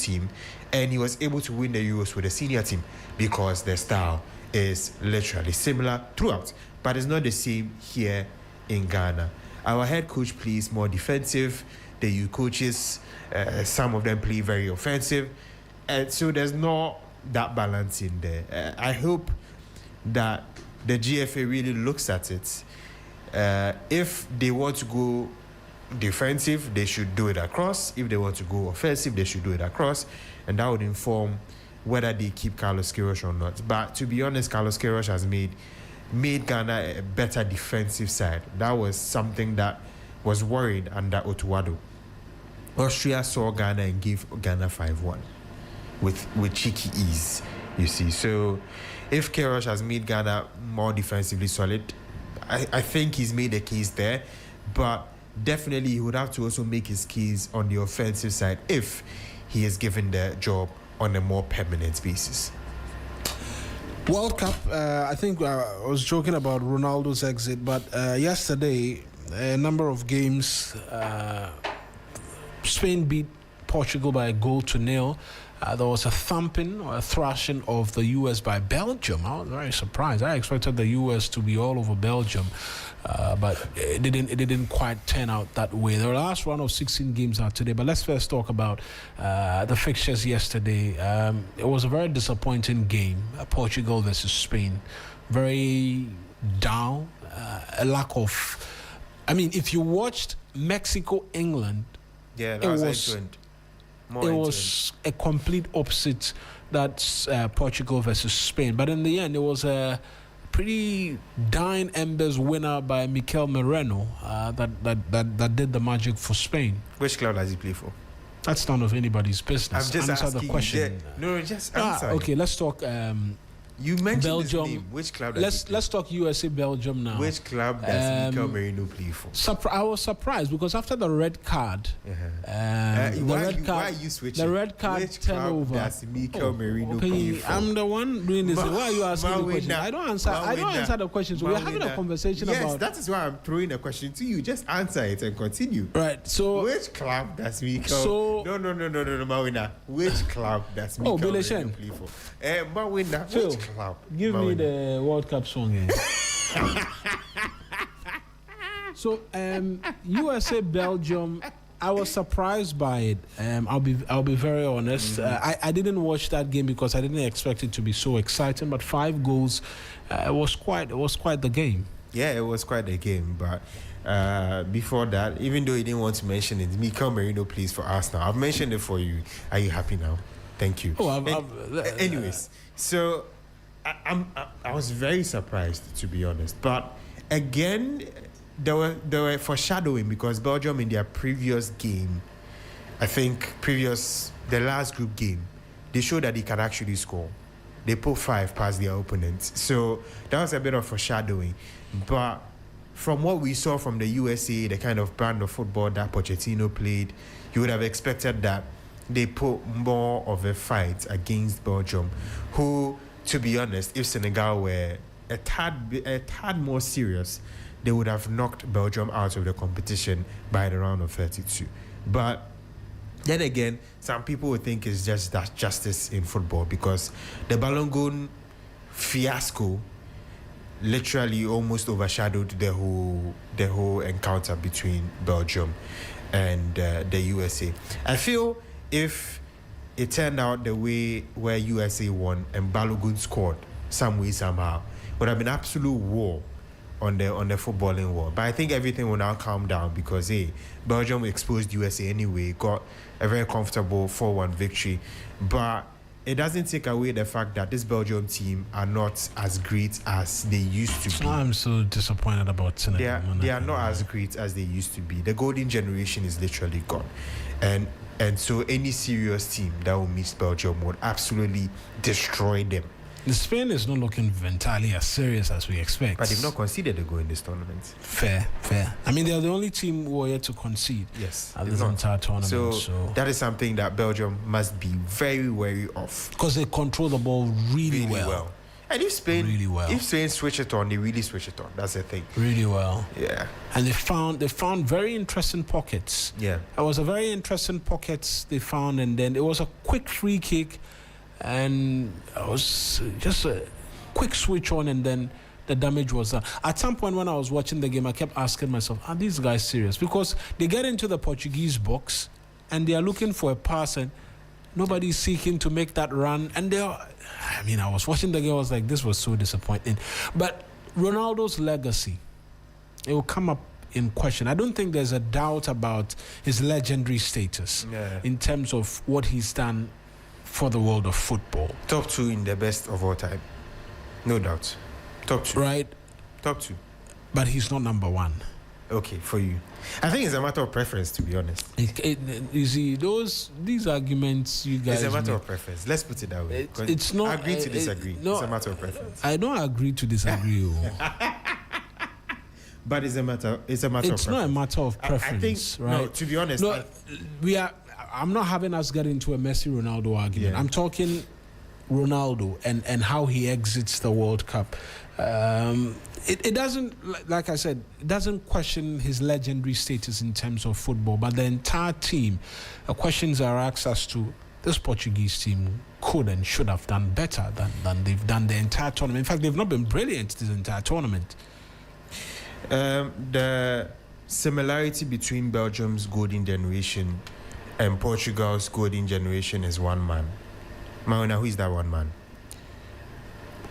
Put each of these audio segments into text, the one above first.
team, and he was able to win the Euros with the senior team because their style is literally similar throughout, but it's not the same here in Ghana. Our head coach plays more defensive. The youth coaches, some of them play very offensive, and so there's not that balance in there. I hope that the GFA really looks at it. If they want to go defensive, they should do it across. If they want to go offensive, they should do it across, and that would inform whether they keep Carlos Queiroz or not. But to be honest, Carlos Queiroz has made Ghana a better defensive side. That was something that was worried under Otuado. Austria saw Ghana and gave Ghana 5-1 with cheeky ease, you see. So if Queiroz has made Ghana more defensively solid, I think he's made a case there, but definitely he would have to also make his case on the offensive side if he is given the job on a more permanent basis. World Cup, I think I was joking about Ronaldo's exit, but yesterday, a number of games, Spain beat Portugal by 1-0. There was a thumping or a thrashing of the US by Belgium. I was very surprised. I expected the US to be all over Belgium, but it didn't quite turn out that way. The last round of 16 games are today, but let's first talk about the fixtures yesterday. It was a very disappointing game, Portugal versus Spain. Very down, a lack of... I mean, if you watched Mexico-England, it was a complete opposite. That's Portugal versus Spain. But in the end, it was a pretty dying embers winner by Mikel Moreno that did the magic for Spain. Which club does he play for? That's none of anybody's business. I'm just asking the question. No, just answer. Okay, let's talk. You mentioned Belgium. His name. Which club does he play? Let's talk USA Belgium now. Which club does Mikel Merino play for? I was surprised because after the red card, why are you switching? The red card Which club does Mikel Merino play for? I'm the one doing this. Why are you asking the question? I don't answer the questions. We're having a conversation about. Yes, that is why I'm throwing a question to you. Just answer it and continue. Right. So which club does Mikel? No, Mawina. Which club does Mikel Merino play for? Mawina. Which club? Give me the World Cup song. So USA Belgium, I was surprised by it. I'll be very honest. I didn't watch that game because I didn't expect it to be so exciting. But 5 goals, it was quite the game. Yeah, it was quite a game. But before that, even though you didn't want to mention it, Mikel Merino plays for Arsenal. I've mentioned it for you. Are you happy now? Thank you. Anyways, so. I was very surprised, to be honest. But again, there were foreshadowing because Belgium in their previous game, I think the last group game, they showed that they can actually score. They put 5 past their opponents. So that was a bit of foreshadowing. But from what we saw from the USA, the kind of brand of football that Pochettino played, you would have expected that they put more of a fight against Belgium, who, to be honest, if Senegal were a tad more serious, they would have knocked Belgium out of the competition by the round of 32. But then again, some people would think it's just that justice in football because the Balogun fiasco literally almost overshadowed the whole encounter between Belgium and the USA. I feel if it turned out the way where USA won and Balogun scored some way, somehow, would have been absolute war on the footballing war. But I think everything will now calm down because, Belgium exposed USA anyway, got a very comfortable 4-1 victory. But it doesn't take away the fact that this Belgium team are not as great as they used to be. I'm so disappointed about Senegal. They are not as great as they used to be. The golden generation is literally gone. And so any serious team that will meet Belgium would absolutely destroy them. Spain is not looking entirely as serious as we expect. But they've not conceded a goal in this tournament. Fair. I mean, they're the only team who are yet to concede. Yes. At this entire tournament. So that is something that Belgium must be very wary of. Because they control the ball really well. And if Spain really well. If Spain switch it on, they really switch it on. That's the thing. Really well. Yeah. And they found very interesting pockets. Yeah. It was a very interesting pockets they found, and then it was a quick free kick, and it was just a quick switch on, and then the damage was done. At some point when I was watching the game, I kept asking myself, are these guys serious? Because they get into the Portuguese box and they are looking for a pass, and nobody's seeking to make that run. And I was watching the game, I was like, this was so disappointing. But Ronaldo's legacy, it will come up in question. I don't think there's a doubt about his legendary status in terms of what he's done for the world of football. Top 2 in the best of all time. No doubt. Top 2. Right? Top 2. But he's not number 1. Okay, for you. I think it's a matter of preference, to be honest. You see, these arguments you guys... It's a matter of preference. Let's put it that way. It's not... Agree to disagree. It's a matter of preference. I don't agree to disagree. But it's a matter of preference. It's not a matter of preference, I think, right? No, to be honest... I'm not having us get into a Messi Ronaldo argument. I'm talking Ronaldo and how he exits the World Cup. It doesn't, like I said, it doesn't question his legendary status in terms of football, but the entire team, questions are asked as to this Portuguese team could and should have done better than they've done the entire tournament. In fact, they've not been brilliant this entire tournament. The similarity between Belgium's golden generation and Portugal's golden generation is one man. Mauna, who is that one man?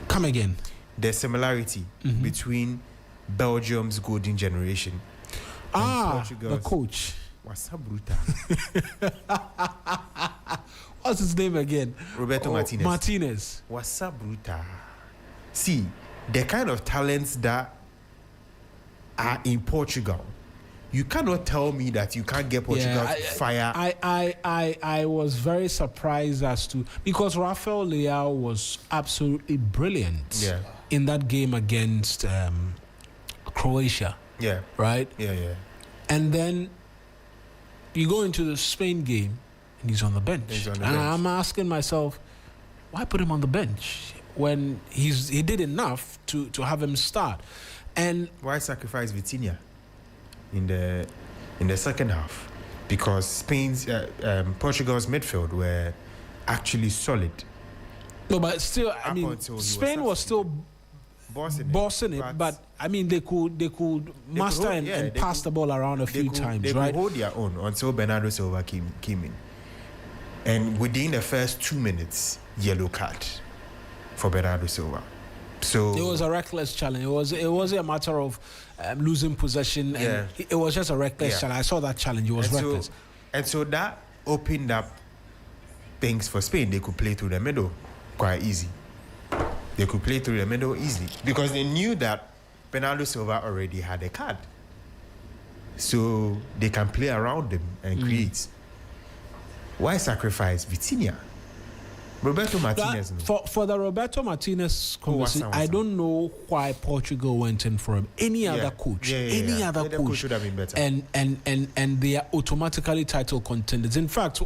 Come again. The similarity between Belgium's golden generation and Portugal's... the coach. What's up, Bruta? What's his name again? Roberto Martinez. What's up, Bruta? See, the kind of talents that are in Portugal, you cannot tell me that you can't get Portugal to fire. I was very surprised as to, because Rafael Leao was absolutely brilliant in that game against Croatia. Yeah. Right? Yeah. And then you go into the Spain game and he's on the bench. I'm asking myself, why put him on the bench when he did enough to have him start? And why sacrifice Vitinha in the second half? Because Portugal's midfield were actually solid. No, but still, I mean, Spain was still bossing it, but I mean, they could master and pass the ball around a few times, they right? They could hold their own until Bernardo Silva came in, and within the first 2 minutes, yellow card for Bernardo Silva. So it was a reckless challenge. It wasn't a matter of losing possession. And it was just a reckless challenge. I saw that challenge. It was reckless. And so that opened up things for Spain. They could play through the middle quite easy. They could play through the middle easily because they knew that Bernardo Silva already had a card. So they can play around them and create. Why sacrifice Vitinha? Roberto Martinez. For the Roberto Martinez conversation, I don't know why Portugal went in for him. Any other coach, any other coach should have been better. And they are automatically title contenders. In fact,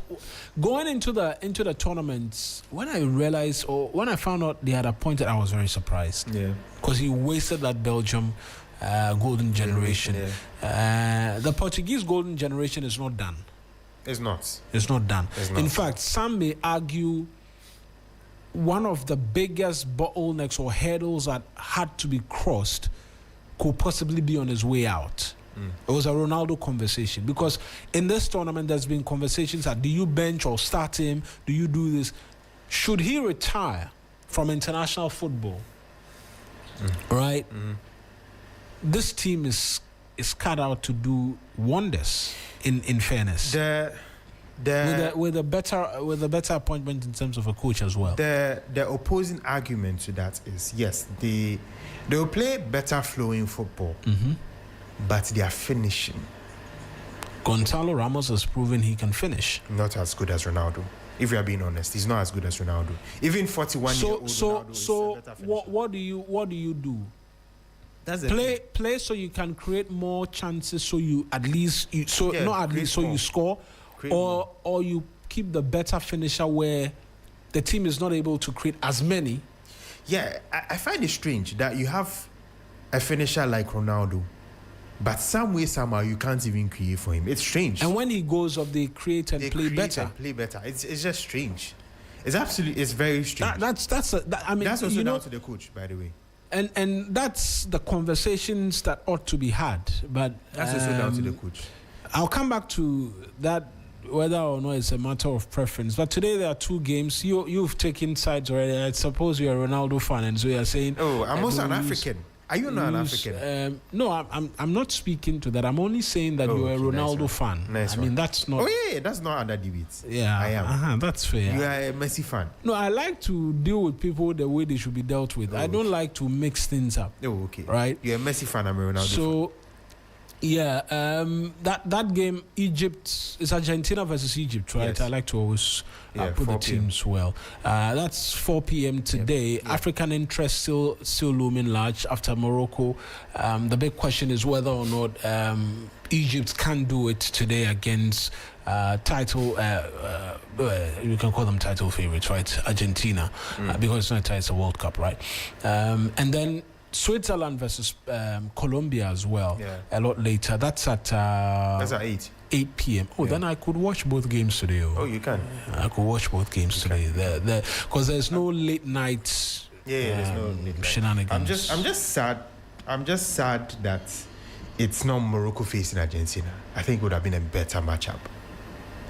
going into the tournaments, when I found out they had appointed, I was very surprised. Yeah, because he wasted that Belgium golden generation. The Portuguese golden generation is not done. It's not. It's not done. In fact, some may argue one of the biggest bottlenecks or hurdles that had to be crossed could possibly be on his way out. It was a Ronaldo conversation, because in this tournament there's been conversations that do you bench or start him? Do you do this? Should he retire from international football? Right? This team is cut out to do wonders. In fairness, with a better appointment in terms of a coach as well. The opposing argument to that is yes, they will play better flowing football, but they are finishing. Gonzalo Ramos has proven he can finish. Not as good as Ronaldo. If we are being honest, he's not as good as Ronaldo. Even 41-year-old Ronaldo. So what do you do? That's play so you can create more chances, so you you score, or you keep the better finisher where the team is not able to create as many. Yeah, I find it strange that you have a finisher like Ronaldo, but some way, somehow, you can't even create for him. It's strange. And when he goes up, they create and play better. It's just strange. It's very strange. That's also down to the coach, by the way. And that's the conversations that ought to be had. But that's also down to the coach. I'll come back to that, whether or not it's a matter of preference. But today there are two games. You've taken sides already. I suppose you're a Ronaldo fan, and so you're saying, "Oh, I'm also an African." Are you not an African? No, I'm not speaking to that. I'm only saying that you're a Ronaldo fan. Nice I mean, that's not. Oh yeah, that's not under debate. Yeah, I am. That's fair. You are a Messi fan. No, I like to deal with people the way they should be dealt with. I don't like to mix things up. Oh, okay. Right? You're a Messi fan. I'm a Ronaldo fan. Yeah, that game, Egypt, it's Argentina versus Egypt, right? Yes. I like to always put the teams well. That's 4 p.m. today. Yep. African interest still looming large after Morocco. The big question is whether or not Egypt can do it today against title. You can call them title favorites, right? Argentina, because it's not it's a World Cup, right? And then Switzerland versus Colombia as well. Yeah. A lot later. That's at 8 p.m. Oh, then I could watch both games today. Oh, you can. I could watch both games today. Because there's no late night. There's no late night shenanigans. I'm just sad. I'm just sad that it's not Morocco facing Argentina. I think it would have been a better matchup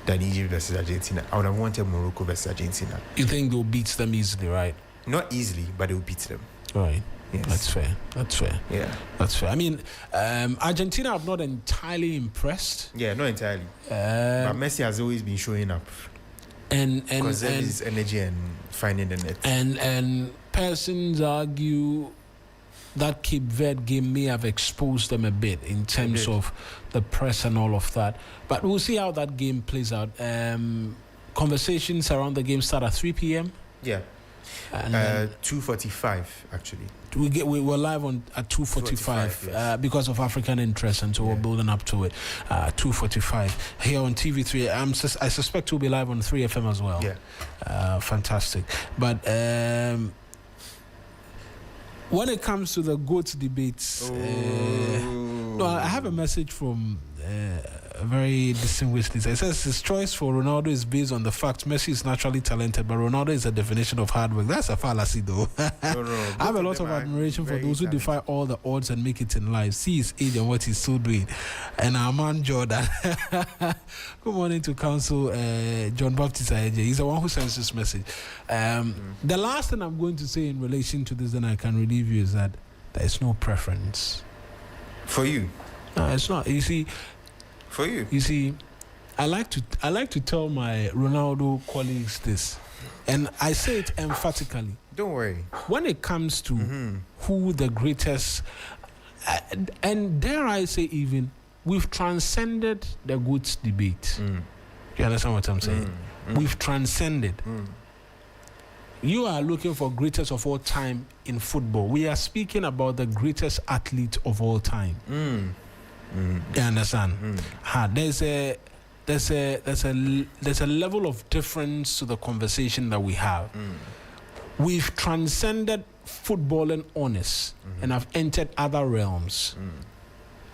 than Egypt versus Argentina. I would have wanted Morocco versus Argentina. You think they'll beat them easily, right? Not easily, but they'll beat them. Right. Yes. That's fair. Yeah. That's fair. I mean, Argentina have not entirely impressed. Yeah, not entirely. But Messi has always been showing up. And his energy and finding the net. And persons argue that Cape Verde game may have exposed them a bit in terms of the press and all of that. But we'll see how that game plays out. Conversations around the game start at 3 p.m. Yeah. 2:45 actually. We're live at 2:45 yes. Because of African interest, and so we're building up to it. 2:45 here on TV3. I suspect we'll be live on 3FM as well. Yeah, fantastic. But when it comes to the GOAT debates, no, I have a message from a very distinguished listener. It says his choice for Ronaldo is based on the fact Messi is naturally talented, but Ronaldo is a definition of hard work. That's a fallacy, though. No. I have a lot of admiration for those who defy all the odds and make it in life. See his age and what he's still doing. And our man Jordan. Good morning to Council John Baptist Ayeje. He's the one who sends this message. The last thing I'm going to say in relation to this, then I can relieve you, is that there is no preference. For you? No, it's not. You see, for you, I like to tell my Ronaldo colleagues this, and I say it emphatically. Don't worry. When it comes to who the greatest, and dare I say even, we've transcended the GOAT debate. You understand what I'm saying? We've transcended. You are looking for greatest of all time in football. We are speaking about the greatest athlete of all time. You understand? There's a level of difference to the conversation that we have. We've transcended football and honors and have entered other realms.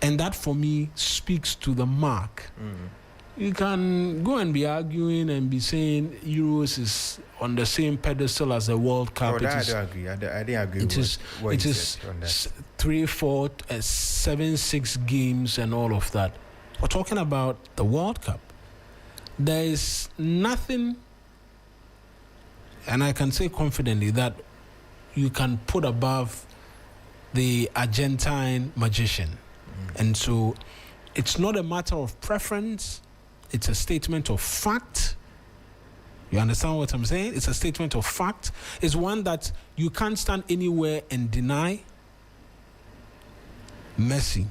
And that for me speaks to the mark. You can go and be arguing and be saying Euros is on the same pedestal as the World Cup. I don't agree. I didn't agree with what you said on that. 3, 4, 7, 6 games and all of that. We're talking about the World Cup. There is nothing, and I can say confidently, that you can put above the Argentine magician. And so it's not a matter of preference. It's a statement of fact. You understand what I'm saying? It's a statement of fact. It's one that you can't stand anywhere and deny. Messi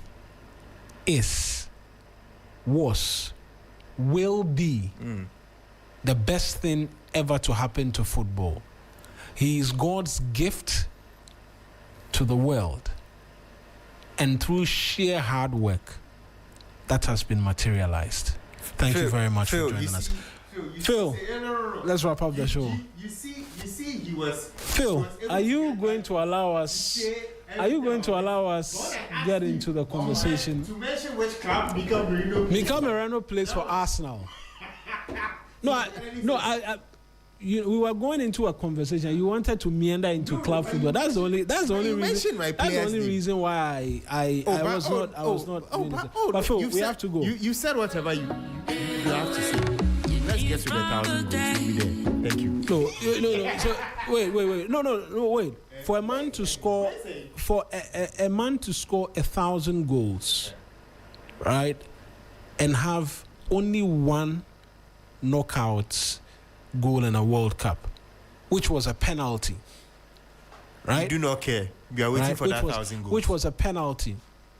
is, was, will be the best thing ever to happen to football. He is God's gift to the world. And through sheer hard work, that has been materialized. Thank you very much for joining us. Phil, let's wrap up the show. You see, Phil, are you going to allow us? Are you going to allow us get into the conversation? To mention which club Mika Merino plays for Arsenal. We were going into a conversation. You wanted to meander into club football. That's the only reason. That's the only reason why I was not. But Phil, we have to go. You said whatever you have to say. Let's get to the 1,000 goals. We'll be there. Thank you. No. So, wait. No, wait. For a man to score, a man to score 1,000 goals, right, and have only one knockout goal in a World Cup, which was a penalty, right? You do not care. We are waiting for that 1,000 goals. Which was a penalty.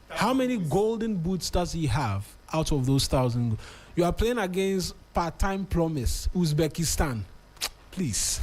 How many golden boots does he have out of those 1,000 goals? You are playing against part-time promise Uzbekistan. Please.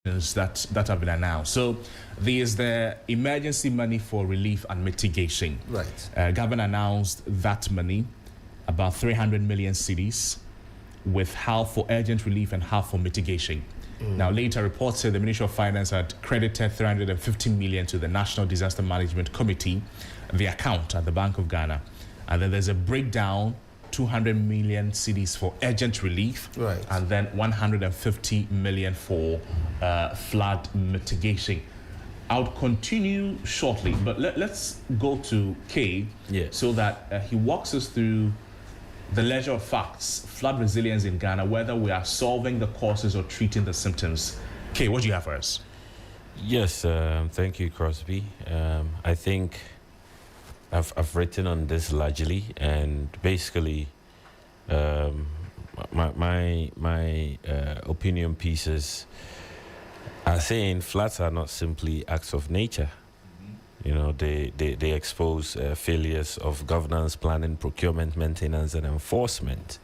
that have been announced. So there is the emergency money for relief and mitigation. Right. Government announced that money, about 300 million cedis, with half for urgent relief and half for mitigation. Now, later reports said the Ministry of Finance had credited 350 million to the National Disaster Management Committee, the account at the Bank of Ghana. And then there's a breakdown, 200 million cedis for urgent relief, right, and then 150 million for flood mitigation. I'll continue shortly, but let's go to Kay, so that he walks us through the leisure of facts, flood resilience in Ghana, whether we are solving the causes or treating the symptoms. Kay, what do you have for us? Yes, thank you, Crosby. I think I've written on this largely, and basically, my opinion pieces are saying floods are not simply acts of nature. You know, they expose failures of governance, planning, procurement, maintenance, and enforcement.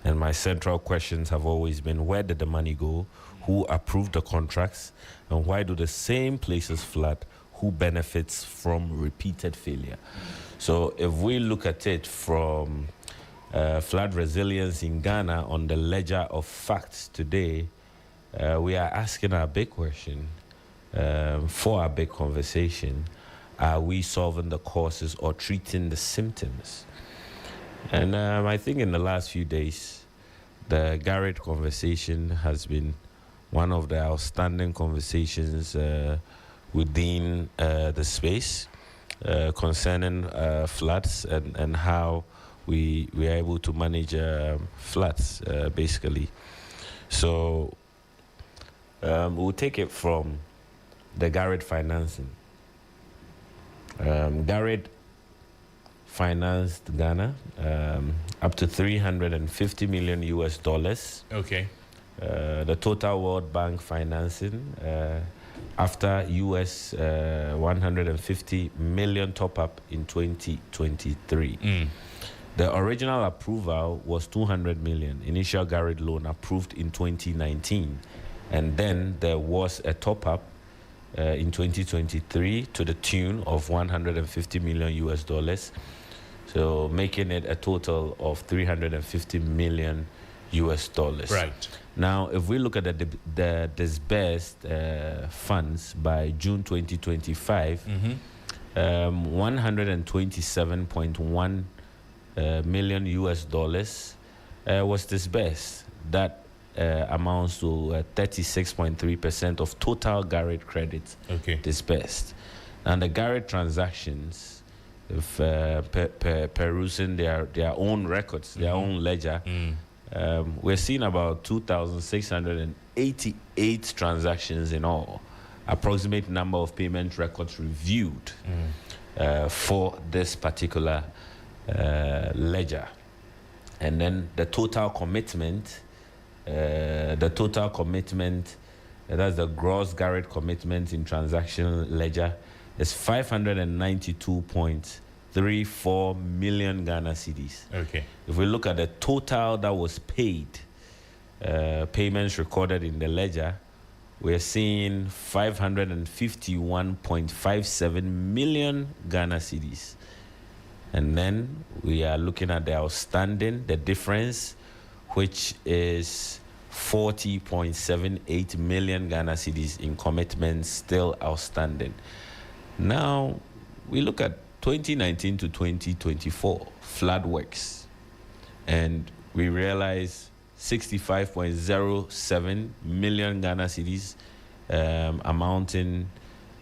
And my central questions have always been: where did the money go? Who approved the contracts? And why do the same places flood? Who benefits from repeated failure? So if we look at it from flood resilience in Ghana on the ledger of facts today, we are asking our big question for our big conversation: are we solving the causes or treating the symptoms? And I think in the last few days, the Garrett conversation has been one of the outstanding conversations within the space concerning floods and how we are able to manage floods, basically. So we'll take it from the Garrett financing. Garrett financed Ghana up to $350 million US. Okay. The total World Bank financing after US 150 million top up in 2023. The original approval was 200 million, initial Garrett loan approved in 2019, and then there was a top up in 2023 to the tune of 150 million US dollars, so making it a total of 350 million US dollars. Right. Now, if we look at the disbursed funds by June 2025, 127.1 million US dollars was disbursed. That amounts to 36.3% of total Garrett credits disbursed. And the Garrett transactions, if perusing their own records, their own ledger, we're seeing about 2,688 transactions in all, approximate number of payment records reviewed for this particular ledger. And then the total commitment, that's the gross Garrett commitment in transaction ledger, is 592.34 million Ghana cedis. Okay. If we look at the total that was paid, payments recorded in the ledger, we're seeing 551.57 million Ghana cedis. And then we are looking at the outstanding, the difference, which is 40.78 million Ghana cedis in commitments still outstanding. Now, we look at 2019 to 2024 flood works, and we realize 65.07 million Ghana cedis, amounting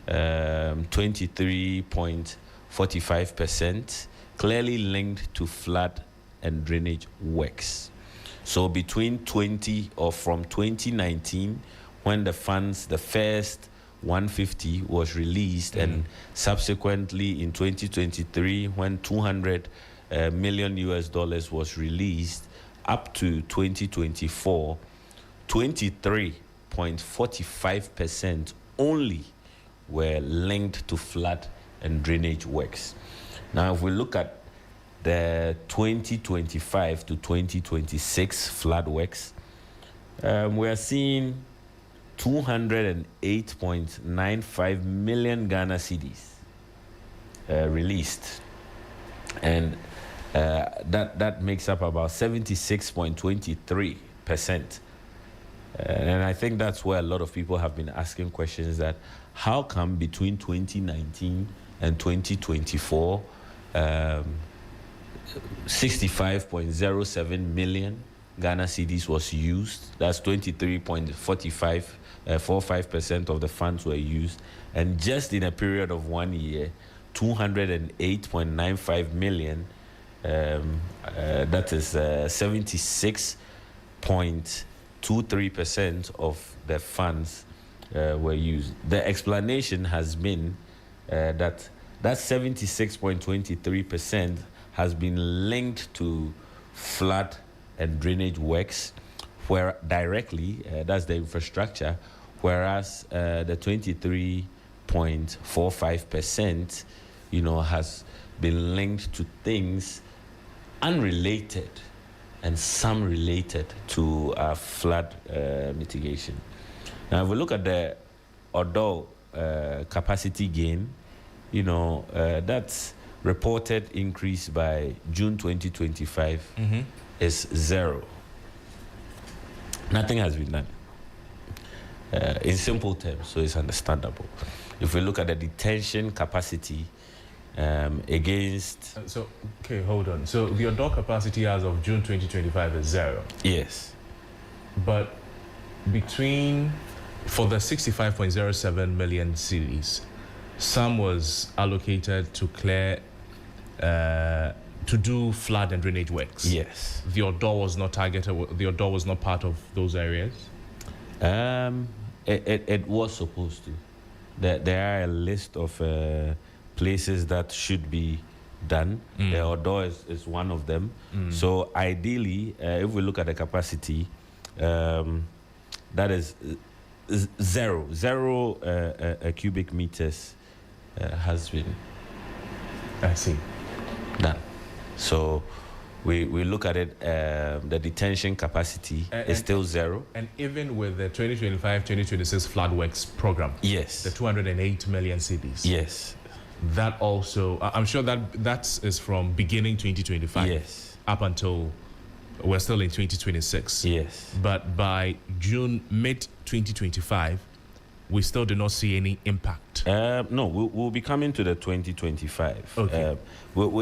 23.45%, clearly linked to flood and drainage works. So from 2019, when the funds, the first 150 was released, and subsequently in 2023, when 200 million US dollars was released, up to 2024, 23.45% only were linked to flood and drainage works. Now, if we look at the 2025 to 2026 flood works, we are seeing 208.95 million Ghana cedis released, and that makes up about 76.23%. And I think that's where a lot of people have been asking questions, that how come between 2019 and 2024, 65.07 million Ghana cedis was used. That's 23.45% of the funds were used. And just in a period of 1 year, 208.95 million, that is 76.23% of the funds were used. The explanation has been that 76.23% has been linked to flood and drainage works, where directly, that's the infrastructure, whereas the 23.45%, has been linked to things unrelated and some related to flood mitigation. Now, if we look at the Odo capacity gain, that's reported increase by June 2025 is 0. Nothing has been done. In simple terms, so it's understandable. If we look at the detention capacity against... Okay, hold on. So the Odo capacity as of June 2025 is 0? Yes. But for the 65.07 million cedis, some was allocated to clear, to do flood and drainage works. Yes. The Odo was not targeted. The Odo was not part of those areas. It was supposed to. There are a list of places that should be done. The Odo is one of them. So ideally, if we look at the capacity, that is zero cubic meters has been. I see. Done. So we look at it, the detention capacity is still 0. And even with the 2025-2026 flood works program, yes, the 208 million cedis, yes, that also, I'm sure that is from beginning 2025, yes, up until we're still in 2026, yes. But by mid 2025, we still do not see any impact. No, we'll be coming to the 2025. Okay.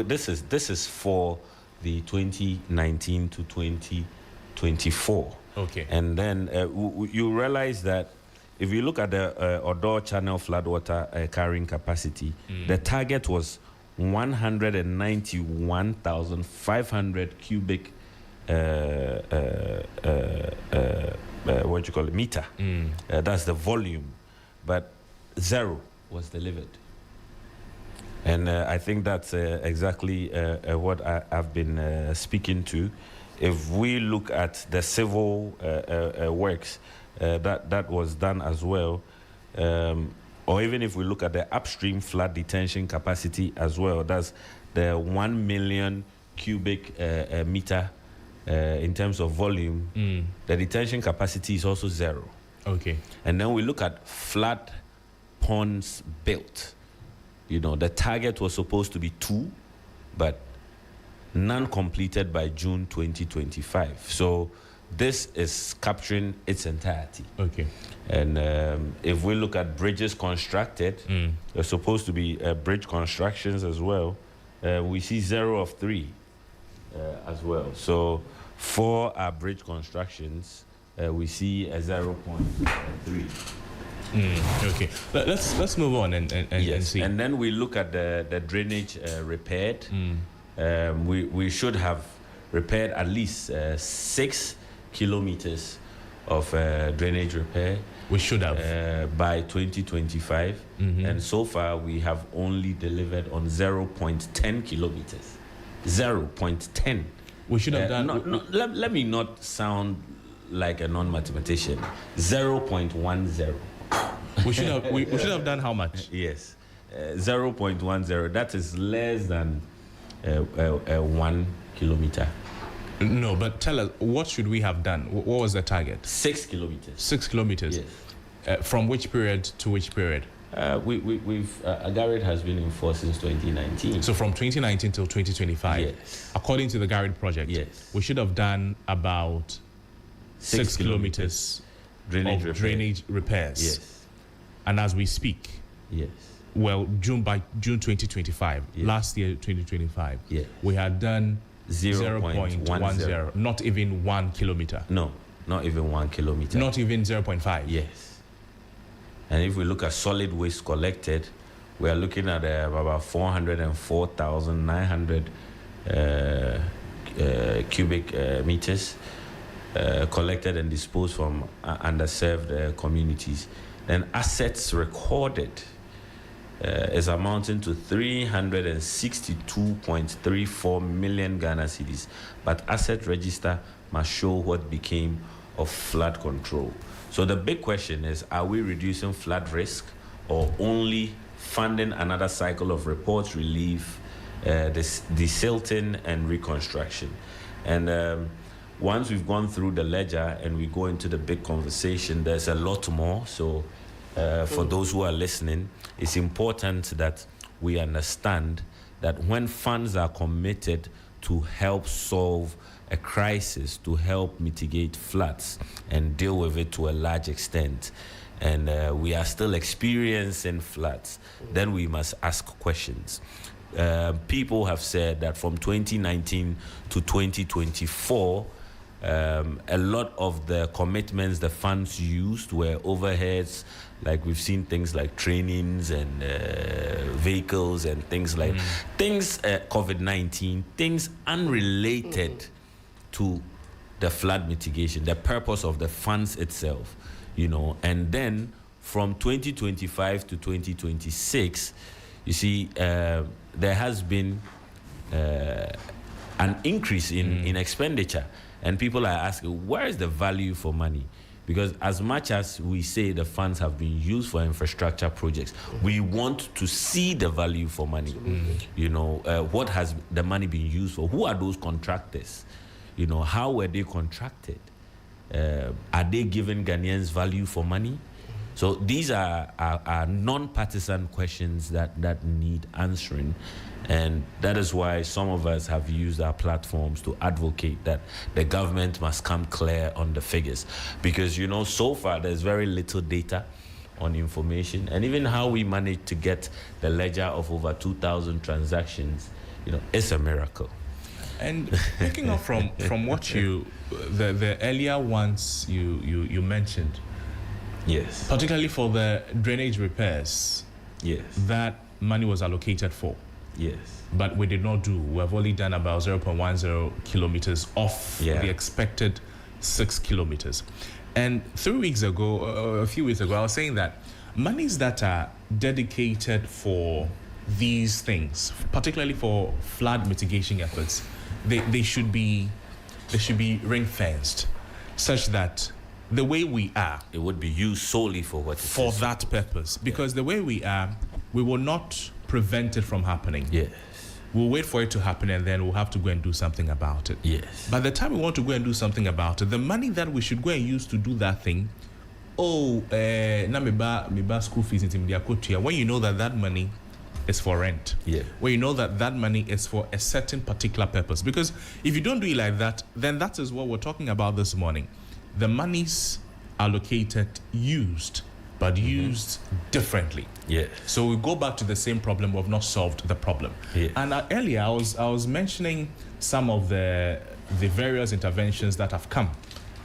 This is for the 2019 to 2024. Okay. And then you realize that if you look at the Odo Channel floodwater carrying capacity, the target was 191,500 cubic meter. That's the volume, but 0 was delivered. And I think that's exactly what I've been speaking to. If we look at the civil works that was done as well, or even if we look at the upstream flood detention capacity as well, that's the 1 million cubic meter in terms of volume. The detention capacity is also 0. Okay. And then we look at flood ponds built. The target was supposed to be 2, but none completed by June 2025. So this is capturing its entirety. Okay. And if we look at bridges constructed, there's supposed to be bridge constructions as well. We see 0 of 3 as well. So for our bridge constructions, we see a 0.3. Okay, let's move on and see. And then we look at the drainage repaired. We should have repaired at least 6 kilometers of drainage repair. We should have by 2025, and so far we have only delivered on 0.10 kilometers. 0.10. We should have done. Let me not sound like a non-mathematician. 0.10. We should have done how much? Yes, 0.10. That is less than 1 kilometer. No, but tell us, what should we have done? What was the target? 6 kilometers. 6 kilometers. Yes. From which period to which period? Garrett has been in force since 2019. So from 2019 till 2025. Yes. According to the Garrett project, yes, we should have done about 6 kilometers drainage repairs. Yes. And as we speak, yes, well, June 2025, yes, last year 2025, yes, we had done 0.10, not even 1 kilometer. No, not even 1 kilometer. Not even 0.5. Yes. And if we look at solid waste collected, we are looking at about 404,900 cubic meters collected and disposed from underserved communities. Then assets recorded is amounting to 362.34 million Ghana cedis. But asset register must show what became of flood control. So the big question is, are we reducing flood risk or only funding another cycle of reports, relief, desilting and reconstruction? And once we've gone through the ledger and we go into the big conversation, there's a lot more. So for those who are listening, it's important that we understand that when funds are committed to help solve a crisis, to help mitigate floods and deal with it to a large extent, and we are still experiencing floods, then we must ask questions. People have said that from 2019 to 2024, a lot of the commitments the funds used were overheads, like we've seen things like trainings and vehicles and things like things, COVID-19, things unrelated to the flood mitigation, the purpose of the funds itself, you know. And then from 2025 to 2026, you see, there has been an increase in expenditure. And people are asking, where is the value for money? Because as much as we say the funds have been used for infrastructure projects, we want to see the value for money. You know, what has the money been used for? Who are those contractors? You know, how were they contracted? Are they giving Ghanaians value for money? So these are non-partisan questions that need answering. And that is why some of us have used our platforms to advocate that the government must come clear on the figures. Because, you know, so far there's very little data on information. And even how we managed to get the ledger of over 2,000 transactions, you know, it's a miracle. And picking up from what the earlier ones you mentioned, yes, particularly for the drainage repairs, yes, that money was allocated for. Yes. But we did not do. We have only done about 0.10 kilometers off the expected 6 kilometers. And 3 weeks ago, a few weeks ago, I was saying that monies that are dedicated for these things, particularly for flood mitigation efforts, they should be ring-fenced, such that the way we are, it would be used solely for what for that purpose. Because the way we are, we will not prevent it from happening. Yes. We'll wait for it to happen and then we'll have to go and do something about it. Yes. By the time we want to go and do something about it, the money that we should go and use to do that thing, na meba school fees into media kotua, when you know that money is for rent. Yeah. When you know that money is for a certain particular purpose. Because if you don't do it like that, then that is what we're talking about this morning. The monies allocated, used, but used differently. Yeah. So we go back to the same problem. We've not solved the problem. Yeah. And earlier I was mentioning some of the various interventions that have come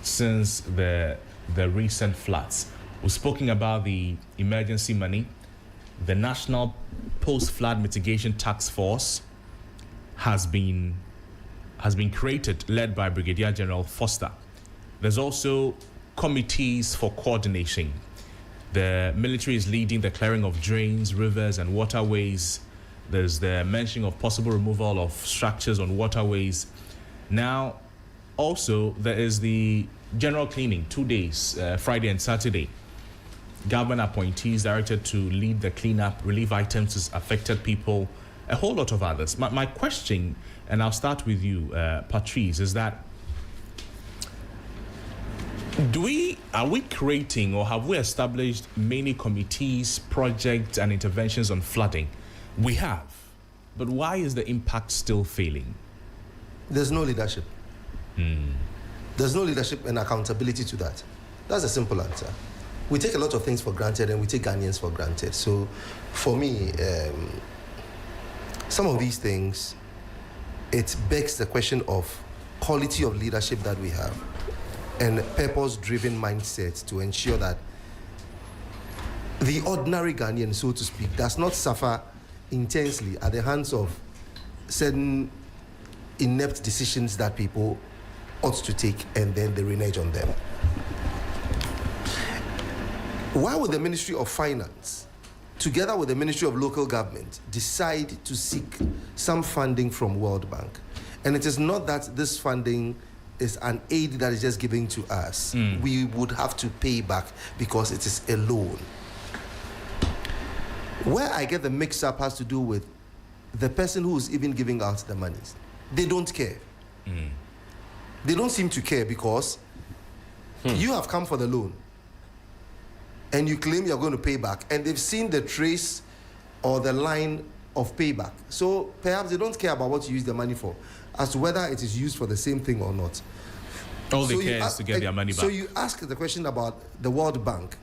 since the recent floods. We've spoken about the emergency money, the National Post-Flood Mitigation Task Force has been created, led by Brigadier General Foster. There's also committees for coordination. The military is leading the clearing of drains, rivers, and waterways. There's the mention of possible removal of structures on waterways. Now, also, there is the general cleaning, 2 days, Friday and Saturday. Government appointees directed to lead the cleanup, relieve items to affected people, a whole lot of others. My question, and I'll start with you, Patrice, is that do we are we creating or have we established many committees, projects, and interventions on flooding? We have. But why is the impact still failing? There's no leadership. There's no leadership and accountability to that. That's a simple answer. We take a lot of things for granted and we take Ghanaians for granted. So for me, some of these things, it begs the question of quality of leadership that we have and purpose-driven mindset to ensure that the ordinary Ghanaian, so to speak, does not suffer intensely at the hands of certain inept decisions that people ought to take and then they renege on them. Why would the Ministry of Finance, together with the Ministry of Local Government, decide to seek some funding from World Bank? And it is not that this funding is an aid that is just given to us. We would have to pay back because it is a loan. Where I get the mix-up has to do with the person who is even giving out the monies. They don't care. They don't seem to care because you have come for the loan and you claim you're going to pay back, and they've seen the trace or the line of payback. So perhaps they don't care about what you use the money for, as to whether it is used for the same thing or not. All they care is to get their money back. So you ask the question about the World Bank,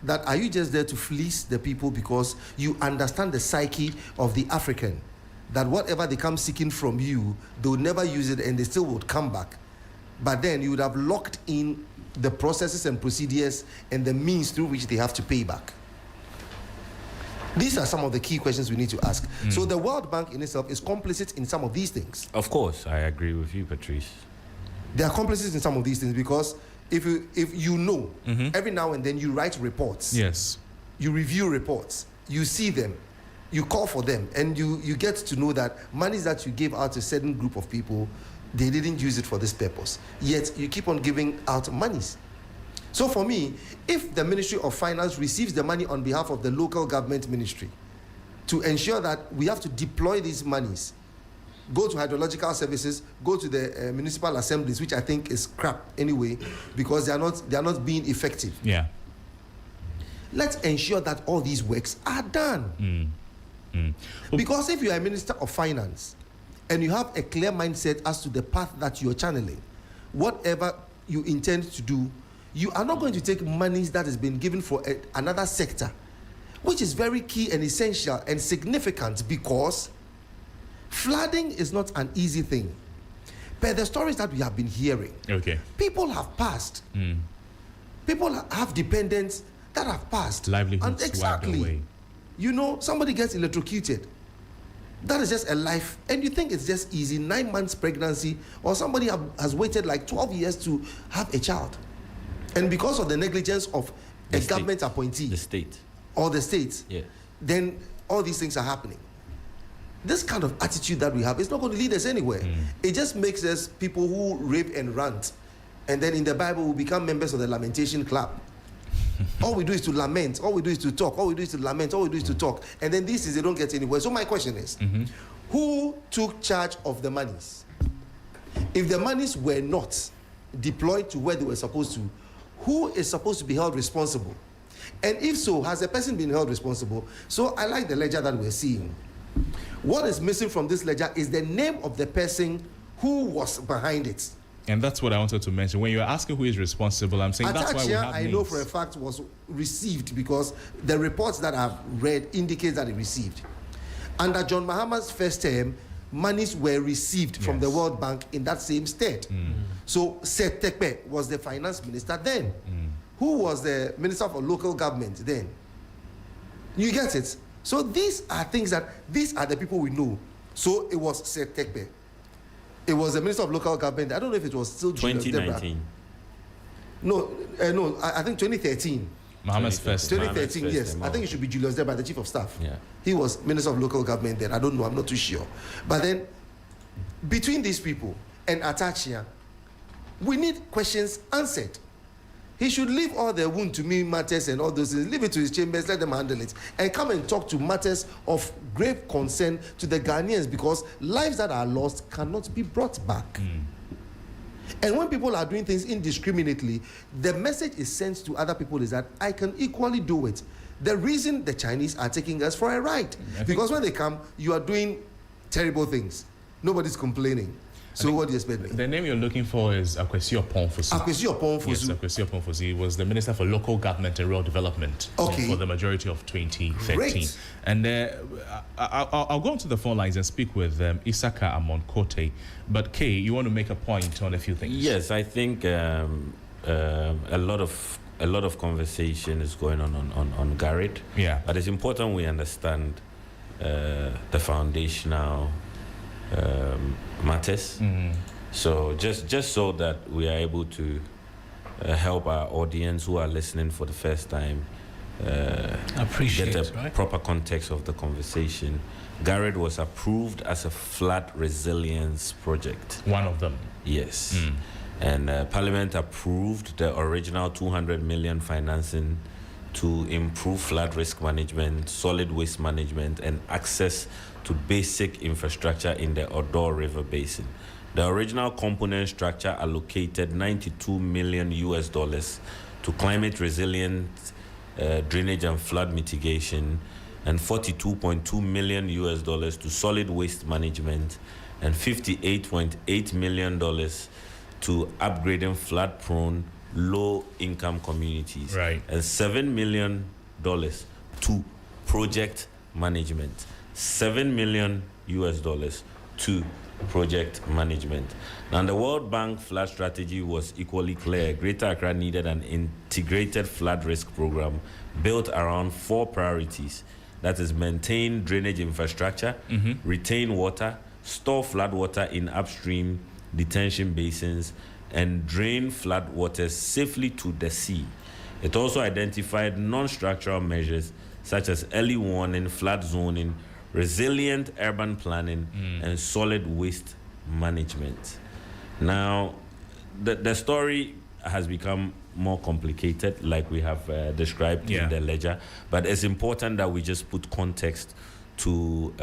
that are you just there to fleece the people because you understand the psyche of the African, that whatever they come seeking from you, they would never use it and they still would come back. But then you would have locked in the processes and procedures and the means through which they have to pay back. These are some of the key questions we need to ask. So the World Bank in itself is complicit in some of these things. Of course, I agree with you, Patrice. They are complicit in some of these things because if you know, every now and then you write reports. Yes. You review reports. You see them. You call for them. And you get to know that monies that you gave out to a certain group of people, they didn't use it for this purpose. Yet you keep on giving out monies. So for me, if the Ministry of Finance receives the money on behalf of the local government ministry to ensure that we have to deploy these monies, go to hydrological services, go to the municipal assemblies, which I think is crap anyway, because they are not being effective. Yeah. Let's ensure that all these works are done. Because if you are a Minister of Finance and you have a clear mindset as to the path that you're channeling, whatever you intend to do, you are not going to take monies that has been given for another sector, which is very key and essential and significant, because flooding is not an easy thing. Per the stories that we have been hearing, people have passed. People have dependents that have passed. Livelihoods exactly. Away. You know, somebody gets electrocuted. That is just a life. And you think it's just easy, 9 months pregnancy, or somebody has waited like 12 years to have a child. And because of the negligence of a government appointee. The state. Or the state. Yeah. Then all these things are happening. This kind of attitude that we have is not going to lead us anywhere. It just makes us people who rape and rant. And then in the Bible, we become members of the Lamentation Club. All we do is to lament. All we do is to talk. All we do is to lament. All we do is to talk. And then this is, they don't get anywhere. So my question is, who took charge of the monies? If the monies were not deployed to where they were supposed to, who is supposed to be held responsible? And if so, has a person been held responsible? So I like the ledger that we're seeing. What is missing from this ledger is the name of the person who was behind it. And that's what I wanted to mention. When you're asking who is responsible, I'm saying that's why we have names. I know for a fact was received because the reports that I've read indicate that it received. Under John Mahama's first term, monies were received from the World Bank in that same state. So Seth Tekpe was the finance minister then. Who was the minister for local government then? You get it? So these are things these are the people we know. So it was Seth Tekpe. It was the minister of local government. I don't know if it was still 2019. No, I think 2013. Mahama's first. 2013, yes. I think it should be Julius Deba, the chief of staff. Yeah. He was minister of local government then. I don't know. I'm not too sure. But then, between these people and Atachia, we need questions answered. He should leave all the wound to me matters and all those things. Leave it to his chambers, let them handle it. And come and talk to matters of grave concern to the Ghanaians, because lives that are lost cannot be brought back. And when people are doing things indiscriminately, the message is sent to other people is that I can equally do it. The reason the Chinese are taking us for a ride, because when they come, you are doing terrible things. Nobody's complaining. So what do you expect? The name you're looking for is Akwesi Oponfosu. Akwesi Oponfosu. Yes, Akwesi Oponfosu. He was the Minister for Local Government and Rural Development for the majority of 2013. Great. And I'll go onto the phone lines and speak with Isaka Amonkote. But Kay, you want to make a point on a few things? Yes, I think a lot of conversation is going on Garrett. Yeah. But it's important we understand the foundational matters. So just so that we are able to help our audience who are listening for the first time get a proper context of the conversation. Garrett was approved as a flood resilience project. One of them. Yes. And Parliament approved the original 200 million financing to improve flood risk management, solid waste management, and access to basic infrastructure in the Odo River Basin. The original component structure allocated $92 million to climate resilient drainage and flood mitigation, and $42.2 million to solid waste management, and $58.8 million to upgrading flood-prone, low-income communities, right, and $7 million to project management. $7 million to project management. Now, the World Bank flood strategy was equally clear. Greater Accra needed an integrated flood risk program built around 4 priorities. That is, maintain drainage infrastructure, retain water, store flood water in upstream detention basins, and drain flood waters safely to the sea. It also identified non-structural measures such as early warning, flood zoning, resilient urban planning, and solid waste management. Now, the story has become more complicated, like we have described in the ledger, but it's important that we just put context to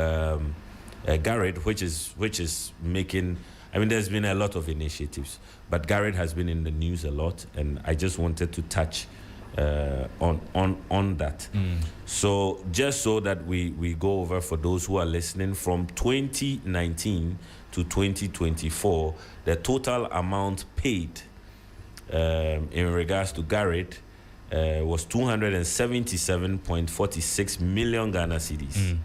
Garrett, which is making. I mean, there's been a lot of initiatives, but Garrett has been in the news a lot, and I just wanted to touch on that. So just so that we go over for those who are listening, from 2019 to 2024, the total amount paid in regards to Garrett was 277.46 million Ghana cedis.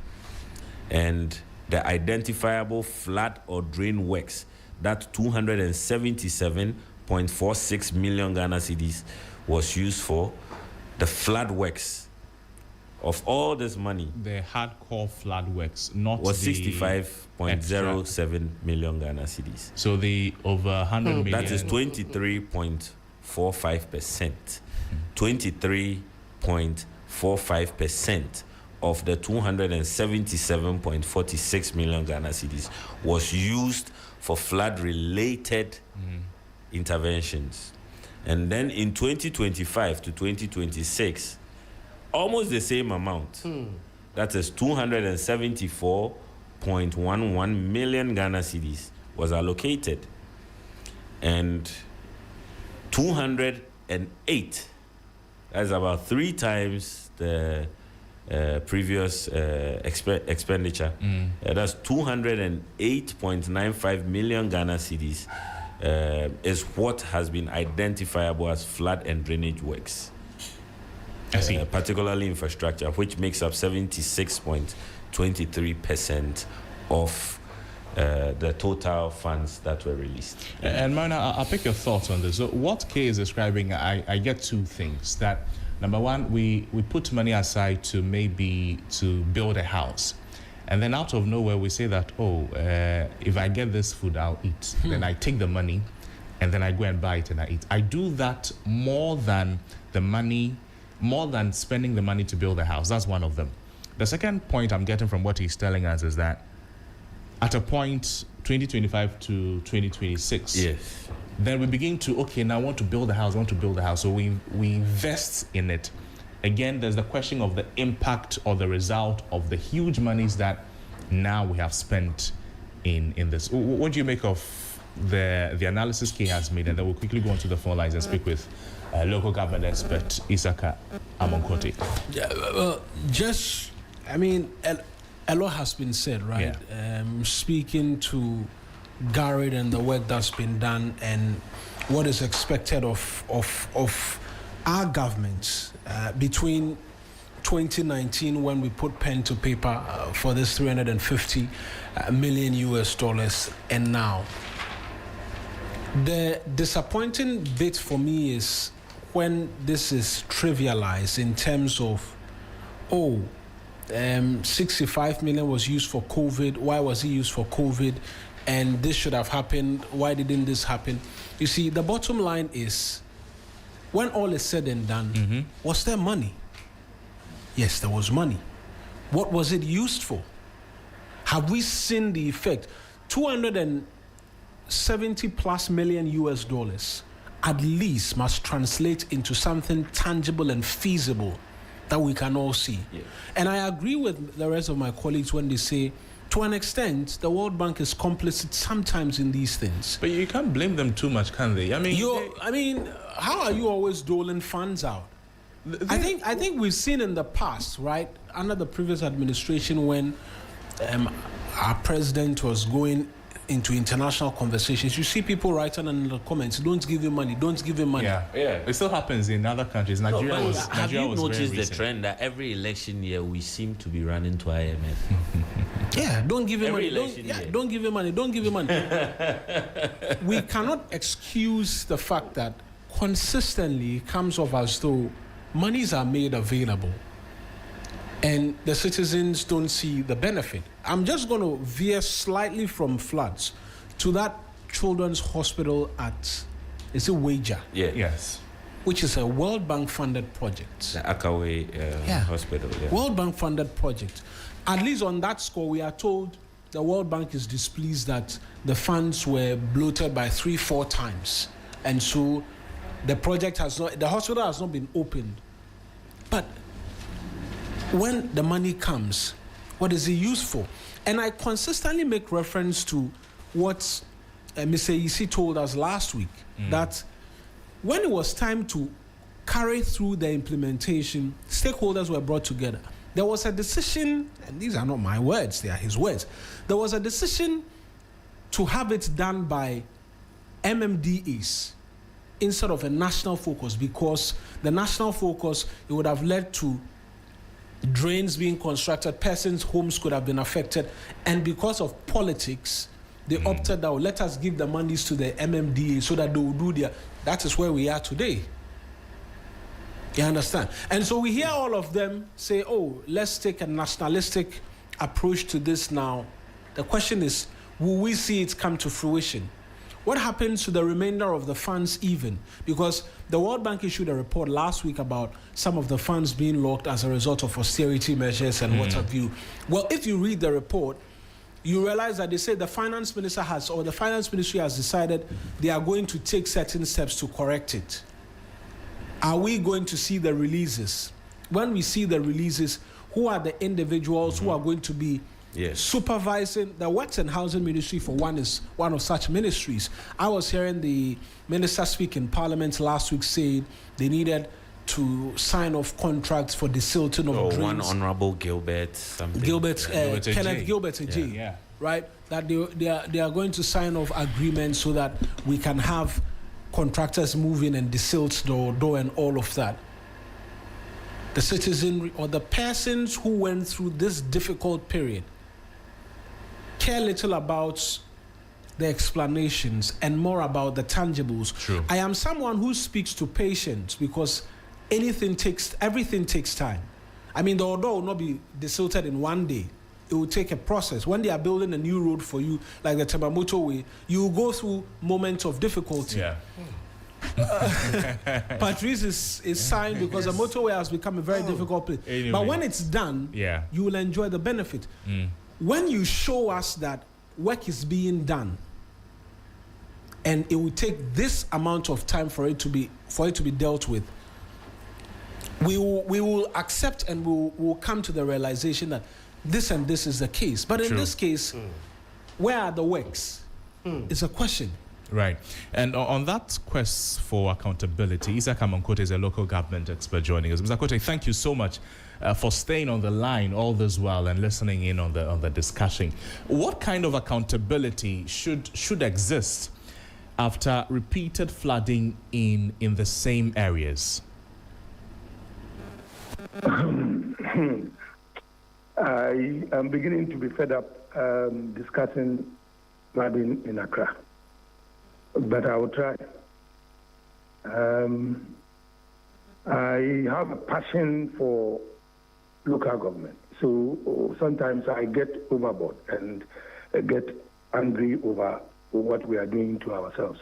And the identifiable flood or drain works, that 277.46 million Ghana cedis was used for. The flood works of all this money, the hardcore flood works, not was the 65.07 million Ghana cedis. So the over 100 million. That is 23.45%. 23.45% of the 277.46 million Ghana cedis was used for flood-related interventions. And then in 2025 to 2026, almost the same amount. That is 274.11 million Ghana cedis was allocated. And 208, that's about 3 times the previous expenditure. That's 208.95 million Ghana cedis is what has been identifiable as flood and drainage works. I see. Particularly infrastructure, which makes up 76.23% of the total funds that were released. And Marna, I'll pick your thoughts on this. So what Kay is describing, I get 2 things. That number one, we put money aside to build a house. And then out of nowhere, we say that, if I get this food, I'll eat. Then I take the money, and then I go and buy it and I eat. I do that more than spending the money to build a house. That's one of them. The second point I'm getting from what he's telling us is that at a point, 2025 to 2026, yes, then we begin to, now I want to build a house. So we invest in it. Again, there's the question of the impact or the result of the huge monies that now we have spent in this. What do you make of the analysis Kay has made, and then we'll quickly go on to the phone lines and speak with local government expert Isaka Amonkote. A lot has been said, right? Yeah. Speaking to Garrett and the work that's been done and what is expected of our government between 2019 when we put pen to paper for this $350 million and now. The disappointing bit for me is when this is trivialized in terms of 65 million was used for COVID. Why was it used for COVID? And this should have happened. Why didn't this happen? You see, the bottom line is, when all is said and done, was there money? Yes, there was money. What was it used for? Have we seen the effect? $270+ million at least must translate into something tangible and feasible that we can all see. Yeah. And I agree with the rest of my colleagues when they say, to an extent, the World Bank is complicit sometimes in these things. But you can't blame them too much, can they? How are you always doling funds out? I think we've seen in the past, right, under the previous administration when our president was going into international conversations, you see people writing in the comments, don't give him money. Yeah. It still happens in other countries. Nigeria was have you noticed the recent trend that every election year we seem to be running to IMF? Yeah, don't give him every money. Don't give him money. We cannot excuse the fact that consistently it comes off as though monies are made available and the citizens don't see the benefit. I'm just going to veer slightly from floods to that children's hospital at, is it Wager? Yeah. Yes. Which is a World Bank funded project. The Akaway Hospital. Yeah. World Bank funded project. At least on that score, we are told the World Bank is displeased that the funds were bloated by 3-4 times. And so the hospital has not been opened. But when the money comes, what is it used for? And I consistently make reference to what Mr. Isi told us last week, that when it was time to carry through the implementation, stakeholders were brought together. There was a decision, and these are not my words, they are his words. There was a decision to have it done by MMDAs instead of a national focus, because the national focus, it would have led to drains being constructed, persons' homes could have been affected, and because of politics, they opted out, let us give the monies to the MMDA so that they will do their, that is where we are today. You understand? And so we hear all of them say, let's take a nationalistic approach to this now. The question is, will we see it come to fruition? What happens to the remainder of the funds even? Because the World Bank issued a report last week about some of the funds being locked as a result of austerity measures and what have you. Well, if you read the report, you realize that they say the finance ministry has decided they are going to take certain steps to correct it. Are we going to see the releases? When we see the releases, who are the individuals who are going to be supervising? The Works and Housing Ministry, for one, is one of such ministries. I was hearing the minister speak in Parliament last week saying they needed to sign off contracts for the silting of drains. One Honorable Gilbert, something. Kenneth Gilbert AJ, right? That they are going to sign off agreements so that we can have contractors move in and desilt the door and all of that. The citizenry or the persons who went through this difficult period care little about the explanations and more about the tangibles. True. I am someone who speaks to patience because everything takes time. I mean, the door will not be desilted in one day. It will take a process. When they are building a new road for you, like the Temamoto Way, you will go through moments of difficulty. Yeah. Patrice is signed because the motorway has become a very difficult place. Anyway. But when it's done, you will enjoy the benefit. When you show us that work is being done, and it will take this amount of time for it to be dealt with, we will accept and we'll come to the realization that this and this is the case. But in this case, where are the works? It's a question. Right. And on that quest for accountability, Isaac Amankote is a local government expert joining us. Mr. Kote, thank you so much for staying on the line all this while and listening in on the discussion. What kind of accountability should exist after repeated flooding in the same areas? I am beginning to be fed up discussing flooding in Accra, but I will try. I have a passion for local government, so sometimes I get overboard and get angry over what we are doing to ourselves,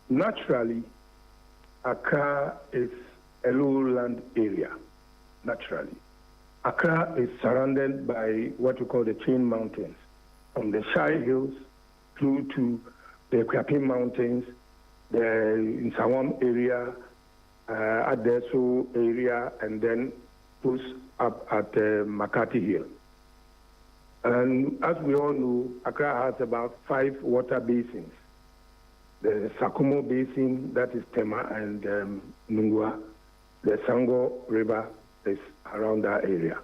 Naturally, Accra is a lowland area, naturally. Accra is surrounded by what we call the chain mountains, from the Shire Hills through to the Kwapin Mountains, the Nsawam area, Adeso area, and then push up at Makati Hill. And as we all know, Accra has about 5 water basins. The Sakumo Basin, that is Tema and Nungua. The Sango River is around that area.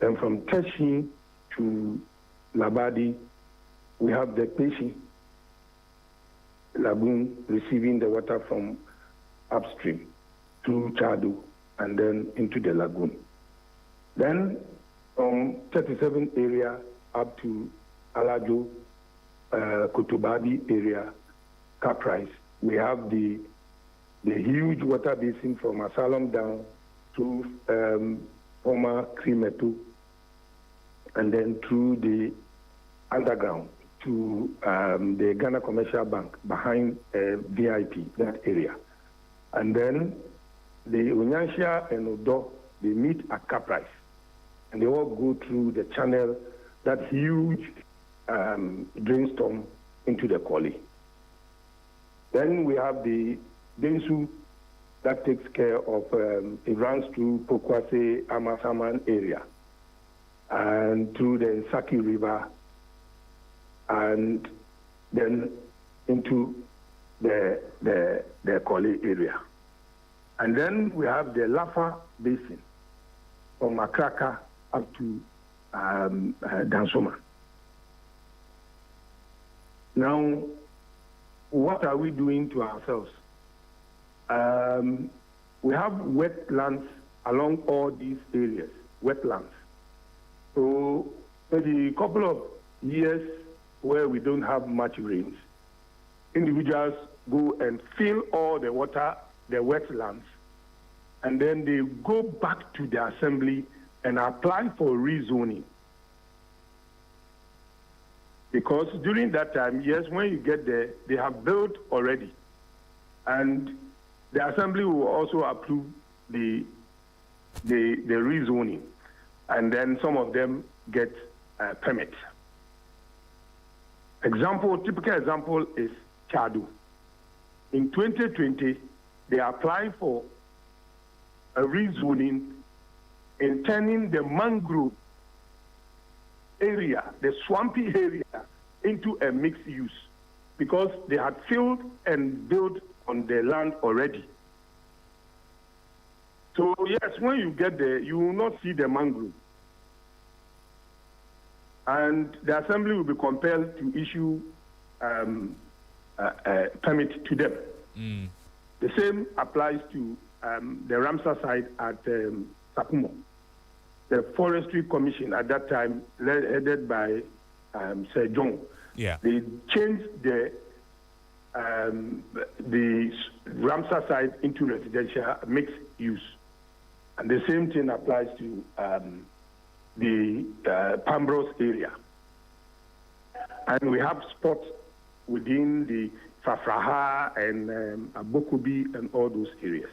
Then from Teshi to Labadi, we have the Peshi Lagoon receiving the water from upstream through Chadu and then into the lagoon. Then from 37 area up to Alajo, Kotobadi area, Caprice, we have the huge water basin from Asalom down to former Krimetu, and then through the underground to the Ghana Commercial Bank behind VIP, that area. And then the Onyanshia and Odo, they meet at Caprice, and they all go through the channel, that huge drainstorm into the Koli. Then we have the Densu that takes care of, it runs through Pokwase, Amasaman area and through the Saki River and then into the Koli area. And then we have the Lafa Basin from Akraka up to Dansoma. Now, what are we doing to ourselves? We have wetlands along all these areas, wetlands. So maybe a couple of years where we don't have much rains, individuals go and fill all the water, the wetlands, and then they go back to the assembly and apply for rezoning. Because during that time, yes, when you get there, they have built already. And the assembly will also approve the rezoning. And then some of them get permits. Typical example is Chadu. In 2020, they applied for a rezoning in turning the mangrove area, the swampy area, into a mixed use because they had filled and built on the land already. So yes, when you get there, you will not see the mangrove. And the assembly will be compelled to issue a permit to them. Mm. The same applies to the Ramsar side at Sakumo. The Forestry Commission at that time, headed by Sir John, they changed the Ramsar side into residential mixed use. And the same thing applies to the Pambros area. And we have spots within the Fafraha and Abokobi and all those areas.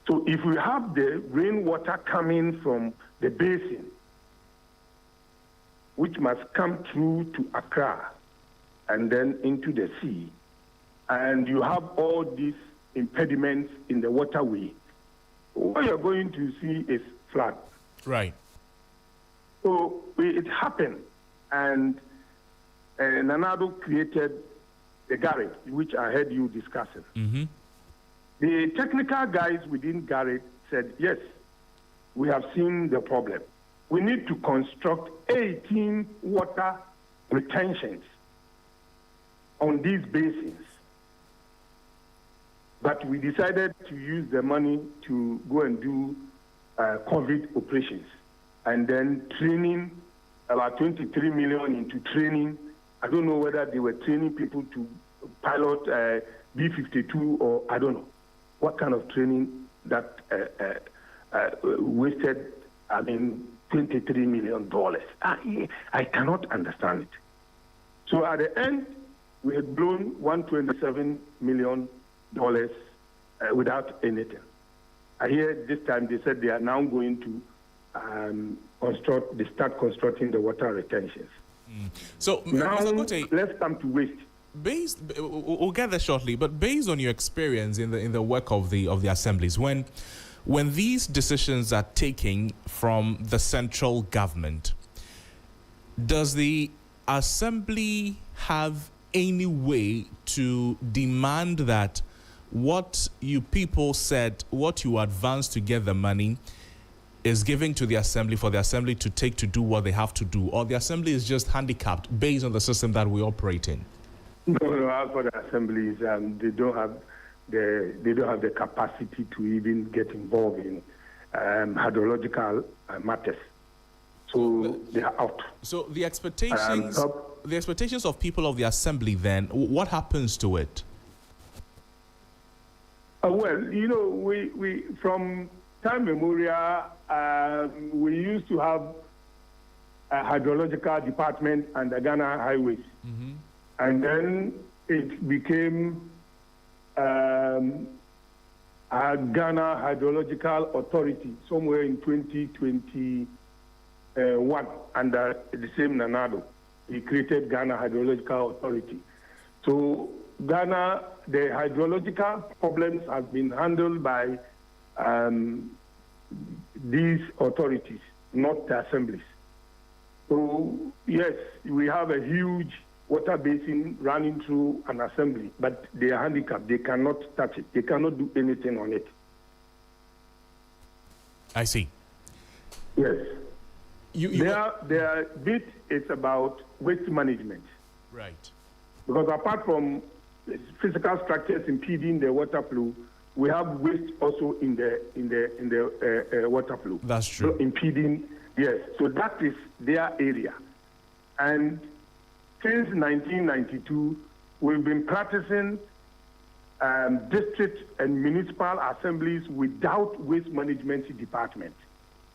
So if we have the rainwater coming from the basin, which must come through to Accra and then into the sea, and you have all these impediments in the waterway, what you're going to see is flood. Right. So it happened, and Nanado created the Garrett, which I heard you discussing. Mm-hmm. The technical guys within Garrett said, yes, we have seen the problem. We need to construct 18 water retentions on these basins. But we decided to use the money to go and do COVID operations and then training, about 23 million into training. I don't know whether they were training people to pilot B-52 or I don't know what kind of training that wasted, $23 million. I cannot understand it. So at the end, we had blown $127 million without anything. I hear this time they said they are now going to start constructing the water retentions. So now, Mr. Kote, let's come to waste. We'll get there shortly, but based on your experience in the work of the assemblies, when these decisions are taken from the central government, does the assembly have any way to demand that what you people said, what you advanced to get the money, is given to the assembly for the assembly to take to do what they have to do, or the assembly is just handicapped based on the system that we operate in? No, as for the assemblies, they don't have the capacity to even get involved in hydrological matters. So they are out. So the expectations of people of the assembly, then, what happens to it? Well, we from time memorial, we used to have a hydrological department and the Ghana Highways. Mm-hmm. And then it became a Ghana Hydrological Authority somewhere in 2021 under the same Nanado. He created Ghana Hydrological Authority. So Ghana, the hydrological problems have been handled by these authorities, not the assemblies. So yes, we have a huge water basin running through an assembly, but they are handicapped. They cannot touch it. They cannot do anything on it. I see. Yes. Their bit is about waste management. Right. Because apart from physical structures impeding the water flow, we have waste also in the water flow. That's true. So impeding, yes. So that is their area. And since 1992, we've been practicing district and municipal assemblies without waste management department.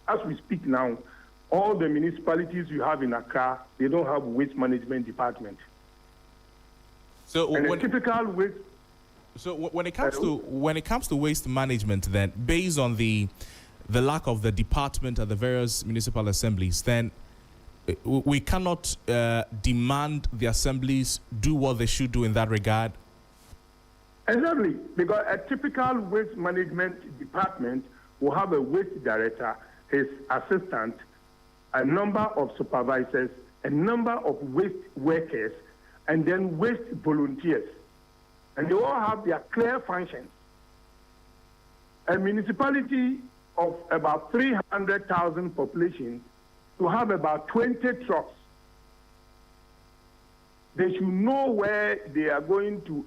As we speak now, all the municipalities you have in Accra, they don't have waste management department. So and a typical waste. So when it comes to waste management, then based on the lack of the department at the various municipal assemblies, then we cannot demand the assemblies do what they should do in that regard. Exactly, because a typical waste management department will have a waste director, his assistant, a number of supervisors, a number of waste workers, and then waste volunteers. And they all have their clear functions. A municipality of about 300,000 population to have about 20 trucks. They should know where they are going to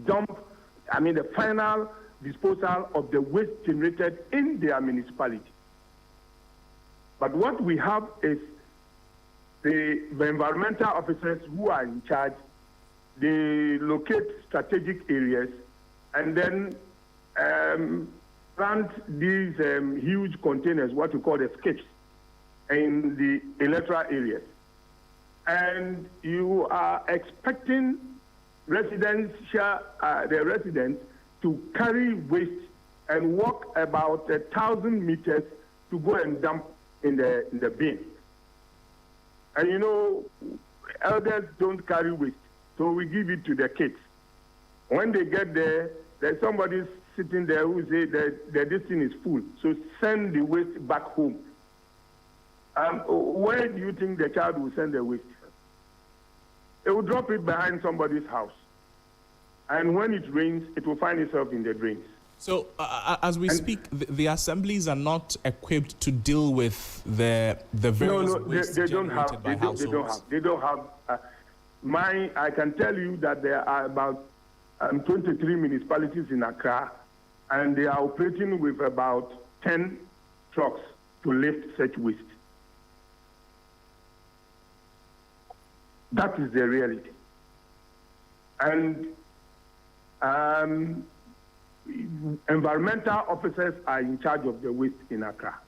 dump, the final disposal of the waste generated in their municipality. But what we have is the environmental officers who are in charge. They locate strategic areas and then plant these huge containers, what we call the skips, in the electoral areas. And you are expecting the residents to carry waste and walk about 1,000 meters to go and dump in the bin. And elders don't carry waste, so we give it to the kids. When they get there, there's somebody sitting there who say that this thing is full, so send the waste back home. Where do you think the child will send the waste? It will drop it behind somebody's house. And when it rains, it will find itself in the drains. So, as we speak, the assemblies are not equipped to deal with the various waste they don't have. generated by households. They don't have. I can tell you that there are about 23 municipalities in Accra, and they are operating with about 10 trucks to lift such waste. That is the reality. And environmental officers are in charge of the waste in Accra,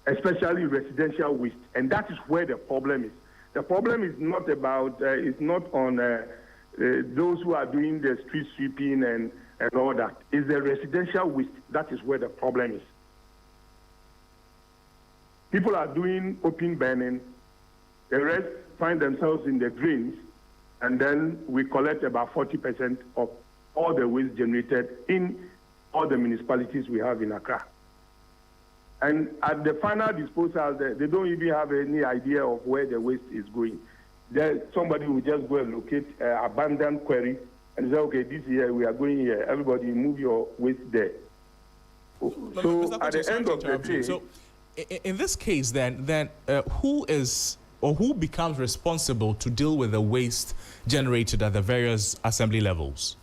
especially residential waste, and that is where the problem is. The problem is not about, it's not on those who are doing the street sweeping and all that. It's the residential waste. That is where the problem is. People are doing open burning. The rest find themselves in the drains, and then we collect about 40% of all the waste generated in all the municipalities we have in Accra. And at the final disposal, they don't even have any idea of where the waste is going. Somebody will just go and locate an abandoned quarry and say, okay, this year we are going here. Everybody move your waste there. So at the end of the day... So in this case, then who is or who becomes responsible to deal with the waste generated at the various assembly levels?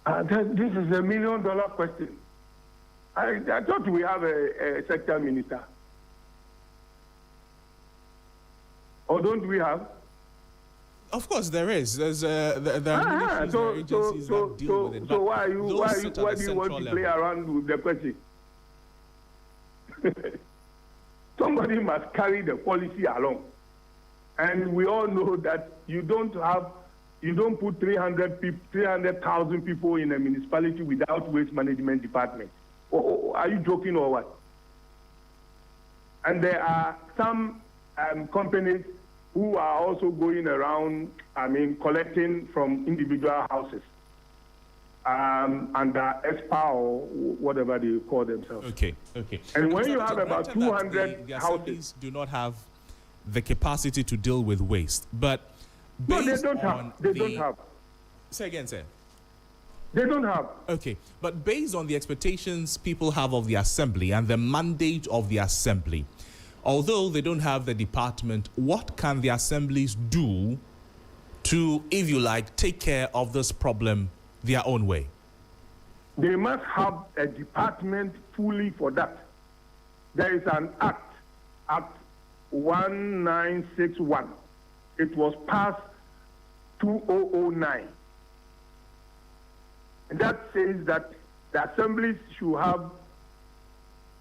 This is $1 million question. I thought we have a sector minister. Or don't we have? Of course, there is. There are ministries and agencies that deal with it. So why do you want to play around with the question? Somebody must carry the policy along. And we all know that you don't put 300,000 people in a municipality without waste management department. Are you joking or what? And there are some companies who are also going around, collecting from individual houses under ESPA or whatever they call themselves. Okay. And when you have about 200 the houses, assemblies do not have the capacity to deal with waste, but no, they don't have. They don't have. Say again, sir. They don't have. Okay, but based on the expectations people have of the assembly and the mandate of the assembly, although they don't have the department, what can the assemblies do to, if you like, take care of this problem their own way? They must have a department fully for that. There is an Act 1961. It was passed 2009. And that says that the assemblies should have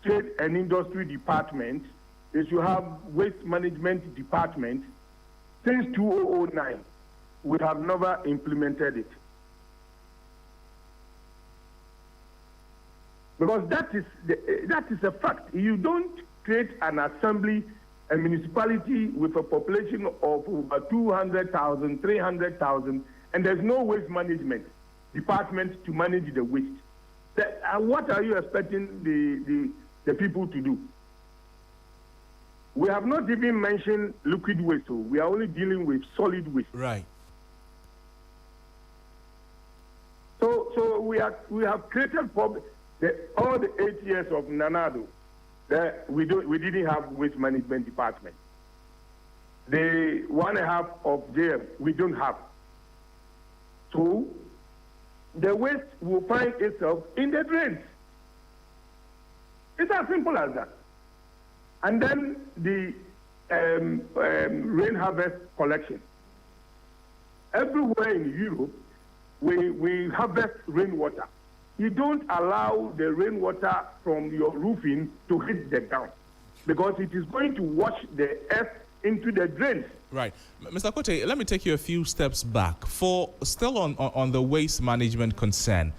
trade and industry department. They should have waste management department. Since 2009, we have never implemented it. Because that is a fact. You don't create an assembly, a municipality with a population of over 200,000, 300,000, and there's no waste management department to manage the waste. What are you expecting the people to do? We have not even mentioned liquid waste. So we are only dealing with solid waste. Right. So we have created problems. All the 8 years of Nanado, we didn't have waste management department. The 1.5 of JM, we don't have. So the waste will find itself in the drains. It's as simple as that. And then the rain harvest collection. Everywhere in Europe, we harvest rainwater. You don't allow the rainwater from your roofing to hit the ground because it is going to wash the earth into the drains. Right. Mr. Kote, let me take you a few steps back. Still on the waste management concern,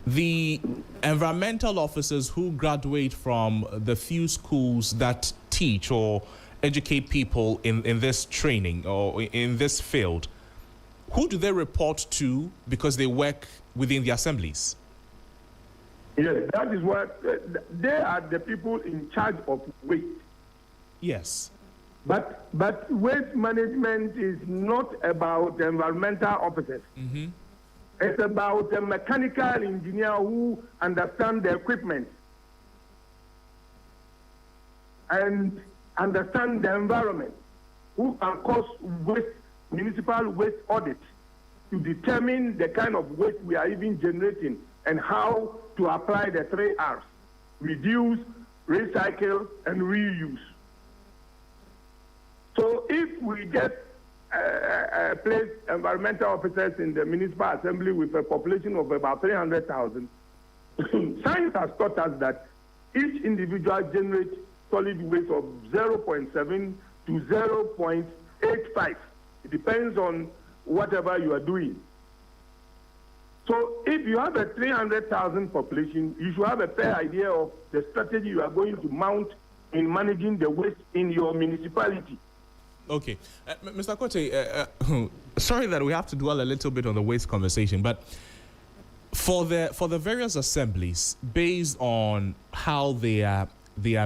the environmental officers who graduate from the few schools that teach or educate people in this training or in this field, who do they report to because they work within the assemblies? Yes, that is what they are, the people in charge of waste. Yes. But waste management is not about environmental officers. Mm-hmm. It's about a mechanical engineer who understands the equipment and understand the environment, who can cause municipal waste audit to determine the kind of waste we are even generating and how to apply the 3 R's: reduce, recycle, and reuse. So if we get place environmental officers in the municipal assembly with a population of about 300,000, science has taught us that each individual generates solid waste of 0.7 to 0.85. It depends on whatever you are doing. So if you have a 300,000 population, you should have a fair idea of the strategy you are going to mount in managing the waste in your municipality. Okay. Mr. Kote, sorry that we have to dwell a little bit on the waste conversation, but for the various assemblies, based on how they are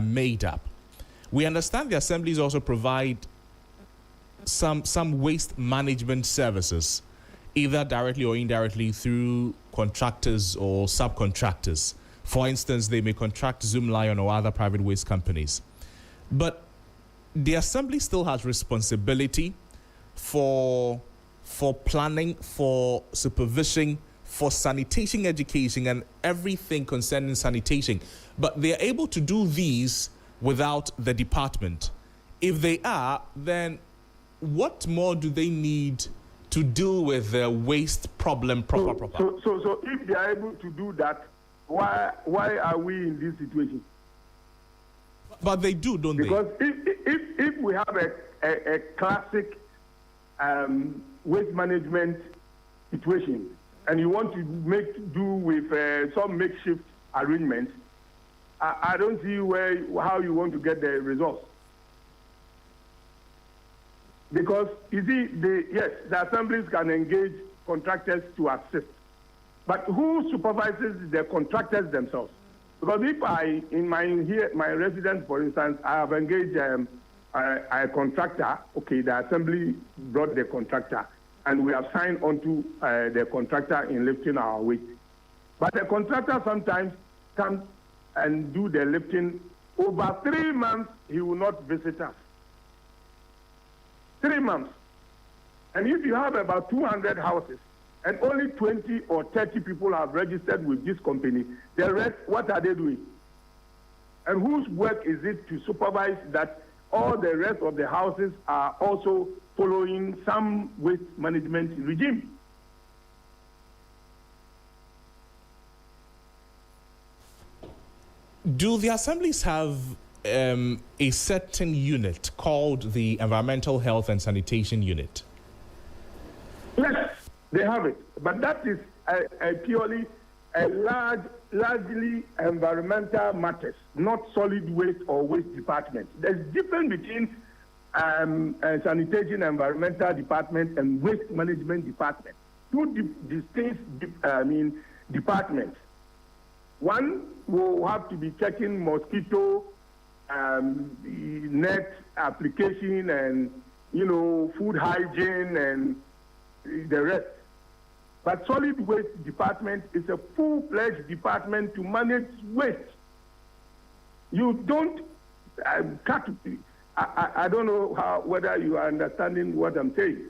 made up, we understand the assemblies also provide some waste management services, either directly or indirectly through contractors or subcontractors. For instance, they may contract Zoom Lion or other private waste companies. But the assembly still has responsibility for planning, for supervision, for sanitation education, and everything concerning sanitation. But they are able to do these without the department. If they are, then what more do they need to deal with the waste problem proper? So if they are able to do that, why are we in this situation? But they do, don't because they? Because if we have a classic waste management situation and you want to make do with some makeshift arrangements, I don't see how you want to get the results. Because you see, the assemblies can engage contractors to assist, but who supervises the contractors themselves? Because if in my residence, for instance, I have engaged a contractor, okay, the assembly brought the contractor, and we have signed onto the contractor in lifting our waste. But the contractor sometimes comes and do the lifting. Over 3 months, he will not visit us. 3 months. And if you have about 200 houses, and only 20 or 30 people have registered with this company, the rest, what are they doing? And whose work is it to supervise that all the rest of the houses are also following some waste management regime? Do the assemblies have a certain unit called the Environmental Health and Sanitation Unit? Yes, they have it. But that is purely largely environmental matters, not solid waste or waste department. There's difference between sanitation environmental department and waste management department. Two distinct departments. One will have to be checking mosquito net application and food hygiene and the rest. But solid waste department is a full-fledged department to manage waste. You don't I don't know whether you are understanding what I'm saying.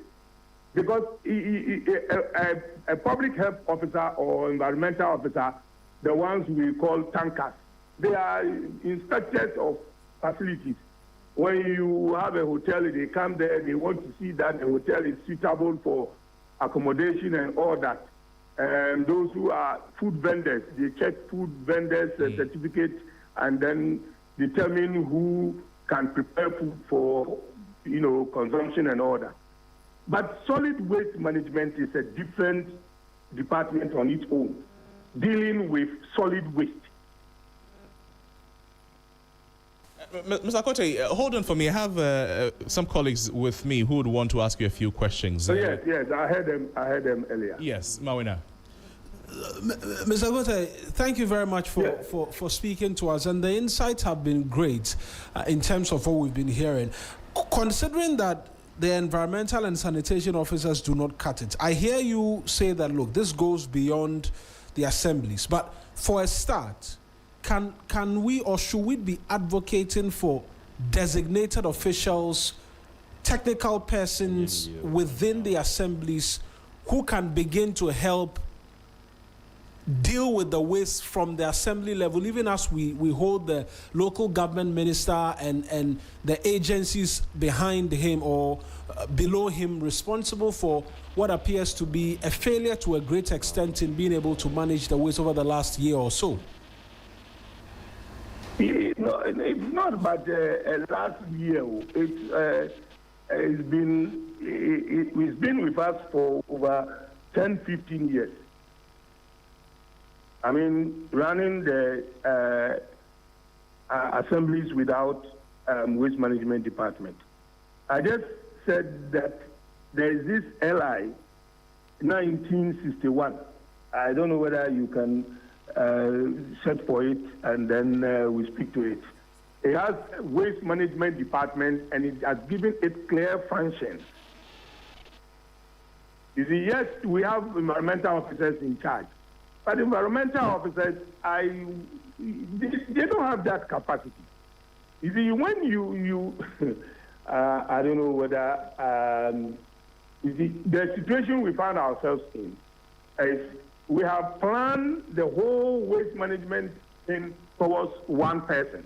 Because a public health officer or environmental officer, the ones we call tankers, they are inspectors of facilities. When you have a hotel, they come there, they want to see that the hotel is suitable for accommodation and all that. And those who are food vendors, they check food vendors' certificates and then determine who can prepare food for consumption and all that. But solid waste management is a different department on its own, dealing with solid waste. Mr. Kote, hold on for me. I have some colleagues with me who would want to ask you a few questions. Yes, I heard them earlier. Yes, Mawina. Mr. Kote, thank you very much for speaking to us, and the insights have been great in terms of what we've been hearing. Considering that the environmental and sanitation officers do not cut it, I hear you say that, look, this goes beyond the assemblies. But for a start, can we or should we be advocating for designated officials, technical persons within the assemblies who can begin to help deal with the waste from the assembly level, even as we hold the local government minister and the agencies behind him or below him responsible for what appears to be a failure to a great extent in being able to manage the waste over the last year or so? No, it's not about last year. It's been with us for over 10, 15 years. I mean, running the assemblies without waste management department. I just said that there is this LI 1961. I don't know whether you can search for it and then we speak to it. It has waste management department and it has given it clear functions. You see, yes, we have environmental officers in charge, but environmental officers, they don't have that capacity. You see, when you I don't know whether, you see, the situation we found ourselves in is we have planned the whole waste management thing towards one person.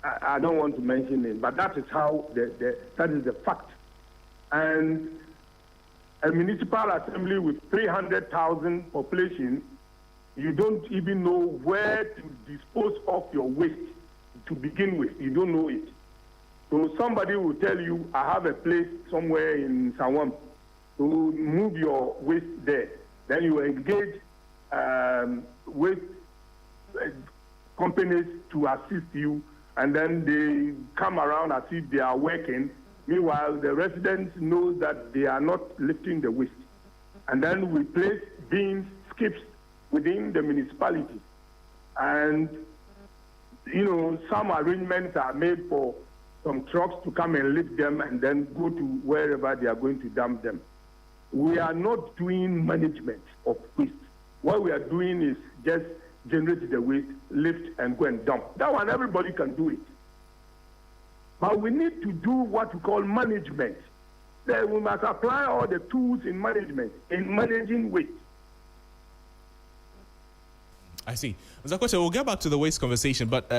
I don't want to mention it, but that is how, that is the fact. And a municipal assembly with 300,000 population, you don't even know where to dispose of your waste to begin with. You don't know it. So somebody will tell you, I have a place somewhere in Sawam to move your waste there. Then you engage waste companies to assist you, and then they come around as if they are working. Meanwhile, the residents know that they are not lifting the waste. And then we place bins, skips within the municipality. And, you know, some arrangements are made for some trucks to come and lift them and then go to wherever they are going to dump them. We are not doing management of waste. What we are doing is just generate the waste, lift, and go and dump. That one, everybody can do it. But we need to do what we call management. Then we must apply all the tools in management, in managing waste. I see. Mr. Kwesi, we'll get back to the waste conversation, but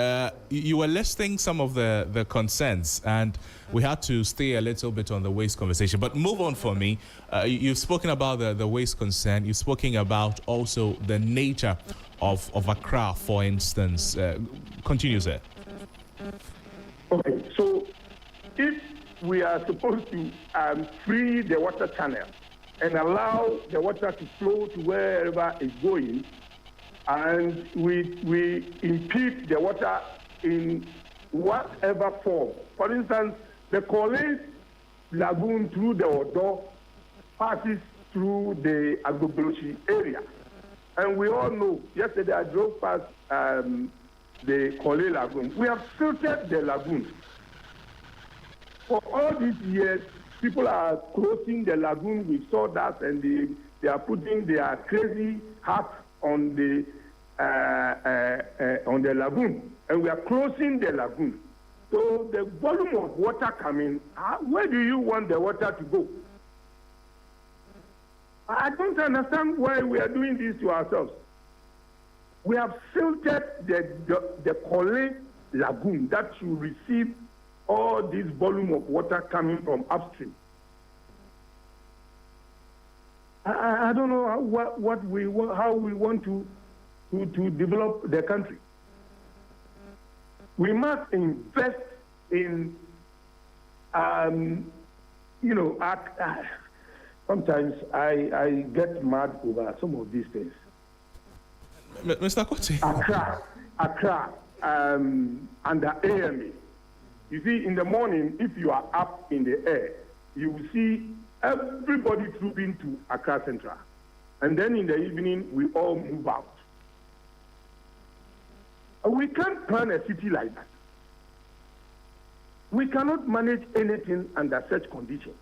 you were listing some of the concerns, and we had to stay a little bit on the waste conversation. But move on for me. You've spoken about the waste concern. You've spoken about also the nature of Accra, for instance. Continue, sir. Okay, so if we are supposed to free the water channel and allow the water to flow to wherever it's going, and we impede the water in whatever form. For instance, the Korle Lagoon through the Odo passes through the Agbobloshi area. And we all know, yesterday I drove past the Korle Lagoon. We have filtered the lagoon. For all these years, people are closing the lagoon with sawdust, and they are putting their crazy hats on the lagoon, and we are closing the lagoon. So the volume of water coming, where do you want the water to go? I don't understand why we are doing this to ourselves. We have filtered the Korle Lagoon that should receive all this volume of water coming from upstream. I don't know how we want to develop the country. We must invest in, you know, sometimes I get mad over some of these things. Mr. Kwesi. Accra, under AMA. You see, in the morning, if you are up in the air, you will see everybody trooping to Accra Central. And then in the evening, we all move out. We can't plan a city like that. We cannot manage anything under such conditions.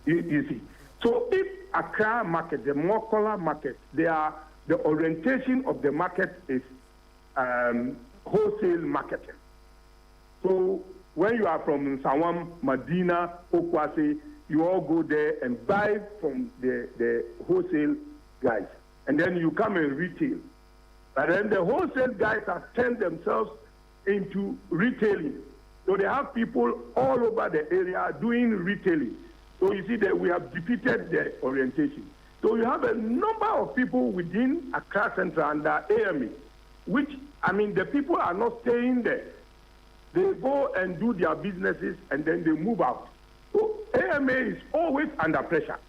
You see. So if Accra market, the Mokola market, the orientation of the market is wholesale marketing. So when you are from Sawam, Medina, Okwase, you all go there and buy from the wholesale guys. And then you come and retail. But then the wholesale guys have turned themselves into retailing. So they have people all over the area doing retailing. So you see that we have defeated the orientation. So you have a number of people within Accra Central under AMA, which, I mean, the people are not staying there. They go and do their businesses and then they move out. So AMA is always under pressure.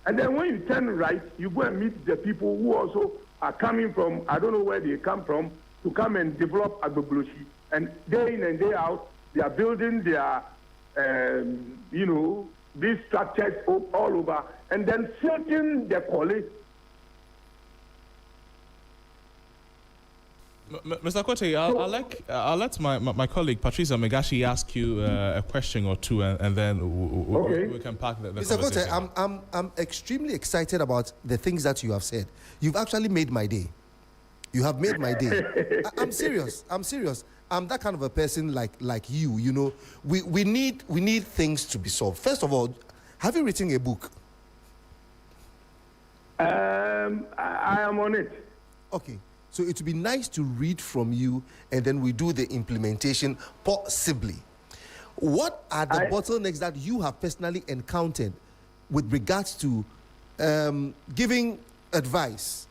And then when you turn right, you go and meet the people who also are coming from, I don't know where they come from, to come and develop Agbogloshi. And day in and day out, they are building their, these structures all over, and then silting the college. Mr. Kote, I'll let my colleague Patricia Megashi ask you a question or two, and then we can pack the Mr. conversation. Kote, I'm extremely excited about the things that you have said. You've actually made my day. You have made my day. I'm serious. I'm that kind of a person like you. You know, we need things to be solved. First of all, have you written a book? I am on it. Okay. So it would be nice to read from you, and then we do the implementation possibly. What are the bottlenecks that you have personally encountered with regards to giving advice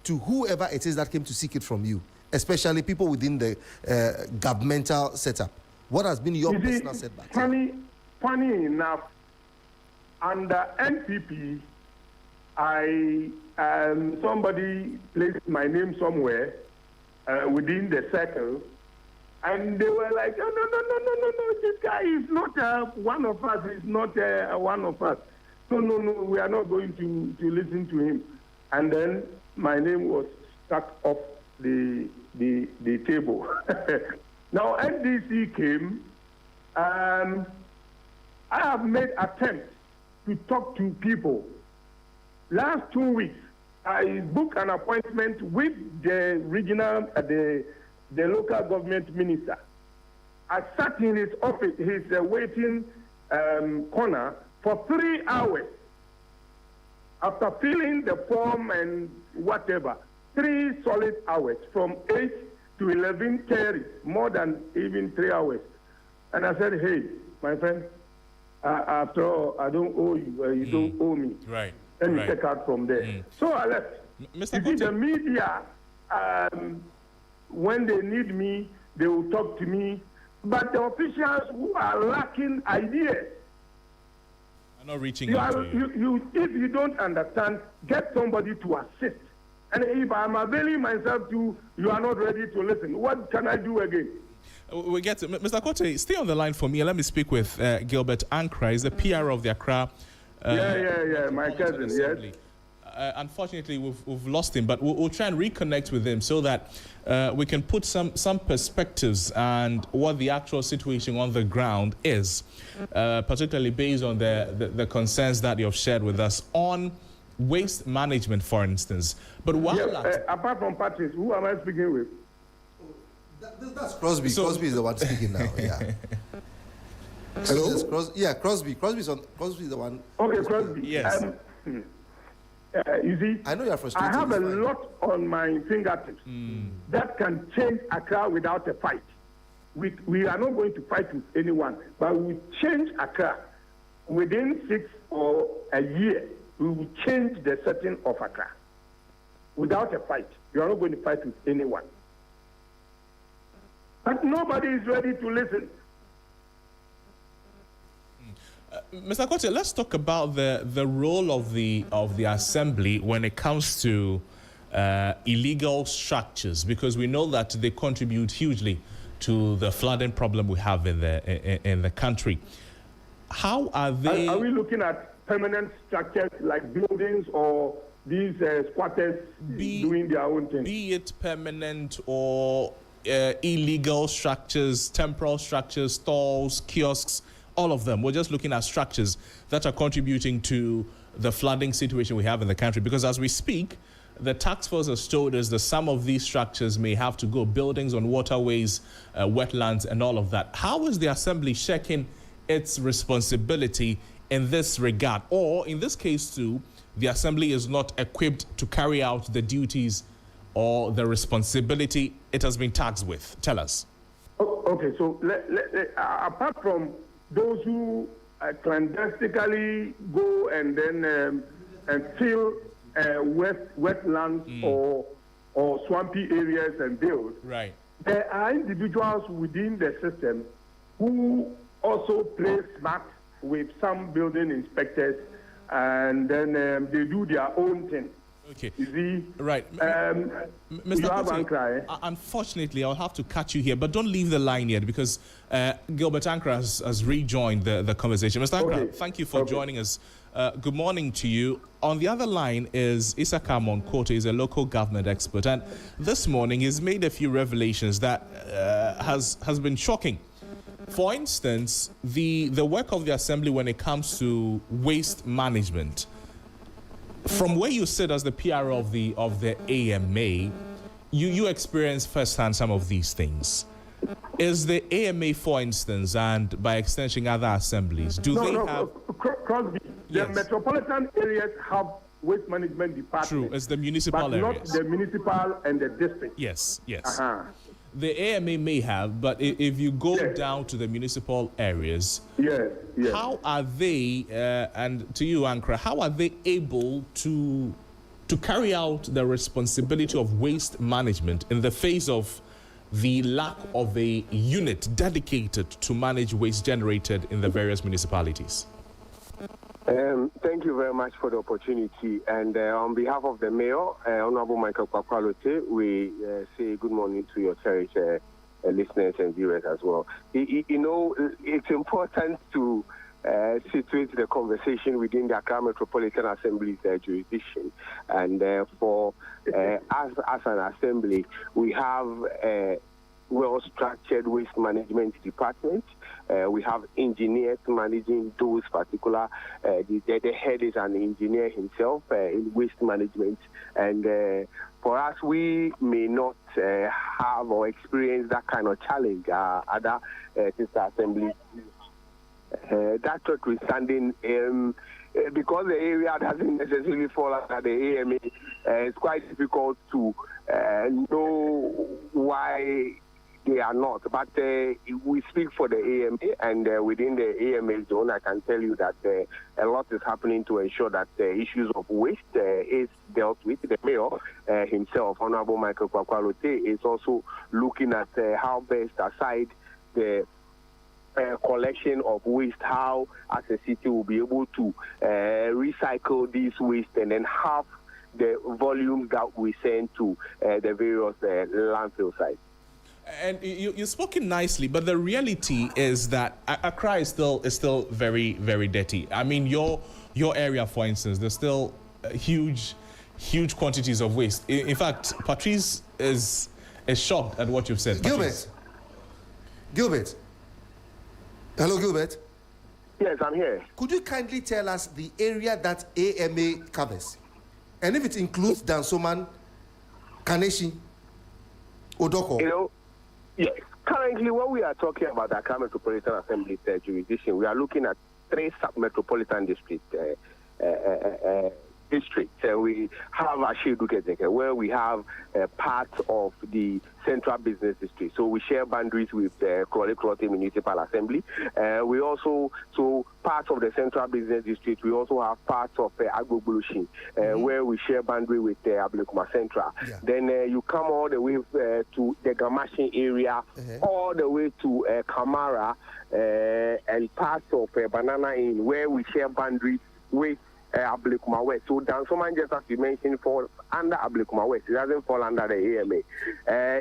to whoever it is that came to seek it from you, especially people within the governmental setup? What has been your personal setback? Funny enough, under NPP, somebody placed my name somewhere within the circle, and they were like, no, this guy is not one of us. He's not one of us. No, we are not going to listen to him. And then my name was stuck off the table. Now NDC came. I have made attempts to talk to people. Last 2 weeks, I booked an appointment with the regional, the local government minister. I sat in his office, his waiting corner for 3 hours. After filling the form and whatever, 3 solid hours, from 8 to 11:30, more than even 3 hours. And I said, hey, my friend, after all, I don't owe you, you don't owe me. Right. Let me take out from there. So I left. Mr. You see, the media, when they need me, they will talk to me. But the officials who are lacking ideas, I'm not reaching out to you. If you don't understand, get somebody to assist. And if I'm availing myself to, you are not ready to listen. What can I do again? We get it. Mr. Kote, stay on the line for me and let me speak with Gilbert Ankra. He's the PR of the Accra. My cousin, yes. Unfortunately, we've lost him, but we'll try and reconnect with him so that we can put some perspectives and what the actual situation on the ground is, particularly based on the concerns that you've shared with us on waste management, for instance. But apart from Patrice, who am I speaking with? That's Crosby. Crosby is the one speaking now. Yeah. Hello? Crosby. Crosby is the one. Okay, Crosby. Yes. You see, I know you're frustrated. I have a lot on my fingertips that can change Accra without a fight. We are not going to fight with anyone, but we will change Accra within 6 or a year. We will change the setting of Accra without a fight. You are not going to fight with anyone. But nobody is ready to listen. Mr. Kote, let's talk about the role of the assembly when it comes to illegal structures, because we know that they contribute hugely to the flooding problem we have in the country. How are they? Are we looking at permanent structures like buildings or these squatters doing their own thing? Be it permanent or illegal structures, temporal structures, stalls, kiosks, all of them. We're just looking at structures that are contributing to the flooding situation we have in the country. Because as we speak, the task force has told us that some of these structures may have to go, buildings on waterways, wetlands, and all of that. How is the Assembly checking its responsibility in this regard? Or in this case too, the Assembly is not equipped to carry out the duties or the responsibility it has been tasked with? Tell us. Okay, so apart from those who clandestinely go and then and fill wetlands or swampy areas and build, right, there are individuals within the system who also play smart with some building inspectors, and then they do their own thing. Okay. You see? Right. Mr. Unfortunately, I'll have to cut you here, but don't leave the line yet because Gilbert Ankra has rejoined the conversation. Mr. Ankra, thank you for joining us. Good morning to you. On the other line is Isaka Monkoto. He's a local government expert, and this morning he's made a few revelations that has been shocking. For instance, the work of the Assembly when it comes to waste management. From where you sit as the PR of the AMA, you experience firsthand some of these things. Is the AMA, for instance, and by extension other assemblies, Crosby, the metropolitan areas have waste management departments. True, it's the municipal but areas. Not the municipal and the district. Yes. The AMA may have, but if you go down to the municipal areas, how are they, and to you, Ankra, how are they able to carry out the responsibility of waste management in the face of the lack of a unit dedicated to manage waste generated in the various municipalities? Thank you very much for the opportunity. And on behalf of the Mayor, Honorable Michael Kwakwalote, we say good morning to your cherished listeners and viewers as well. You know, it's important to situate the conversation within the Accra Metropolitan Assembly's jurisdiction. And for us as an assembly, we have a well-structured waste management department. We have engineers managing those particular, the head is an engineer himself in waste management. And for us, we may not have or experience that kind of challenge. Other sister assemblies, that notwithstanding, because the area doesn't necessarily fall under the AMA, it's quite difficult to know why they are not. But we speak for the AMA, and within the AMA zone, I can tell you that a lot is happening to ensure that the issues of waste is dealt with. The Mayor himself, Honorable Michael Kwakwalote, is also looking at how best, aside the collection of waste, how as a city will be able to recycle these waste and then half the volume that we send to the various landfill sites. And you've spoken nicely, but the reality is that Accra is still very, very dirty. I mean, your area, for instance, there's still huge quantities of waste. In fact, Patrice is shocked at what you've said. Gilbert. Hello, Gilbert. Yes, I'm here. Could you kindly tell us the area that AMA covers? And if it includes Dansoman, Kaneshi, Odoko? You know, yes. Currently, when we are talking about the Accra Metropolitan Assembly jurisdiction, we are looking at 3 sub-metropolitan districts. We have Ashedu, where we have part of the Central Business District. So we share boundaries with the Krole Municipal Assembly. We also, parts of the Central Business District, we also have parts of Agbogbulushi, where we share boundary with Ablekuma Central. Yeah. Then you come all the way to the Gamashin area, all the way to Kamara, and parts of Banana Inn, where we share boundaries with Ablekuma West. So Dansoman, just as you mentioned, falls under Ablekuma West. It doesn't fall under the AMA.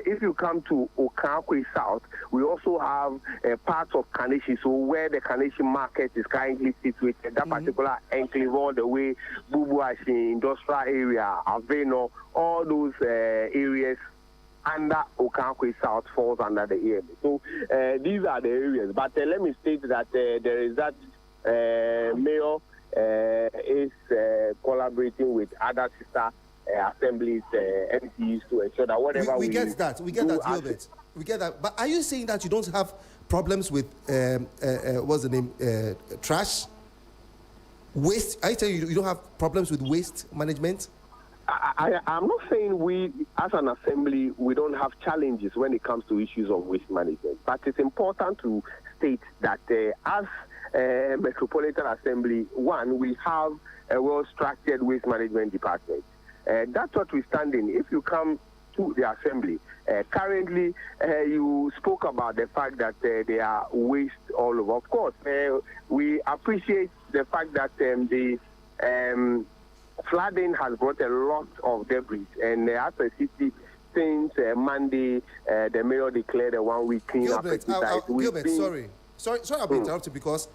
If you come to Okankwe South, we also have parts of Kaneshi. So where the Kaneshi market is currently situated, that particular enclave all the way, Bubuashi, industrial area, Aveno, all those areas under Okankwe South falls under the AMA. So these are the areas. But let me state that there is that mayor is collaborating with other sister assemblies, MPs to ensure that whatever we get that, Gilbert. We get that. But are you saying that you don't have problems with what's the name? Trash, waste? Are you saying you don't have problems with waste management? I'm not saying we, as an assembly, we don't have challenges when it comes to issues of waste management. But it's important to state that as a Metropolitan Assembly, one, we have a well-structured waste management department. That's what we stand in. If you come to the assembly, currently you spoke about the fact that there are waste all over. Of course, we appreciate the fact that the flooding has brought a lot of debris, and as a city, since Monday, the mayor declared a 1-week clean-up exercise. Gilbert, sorry, I'll be interrupted because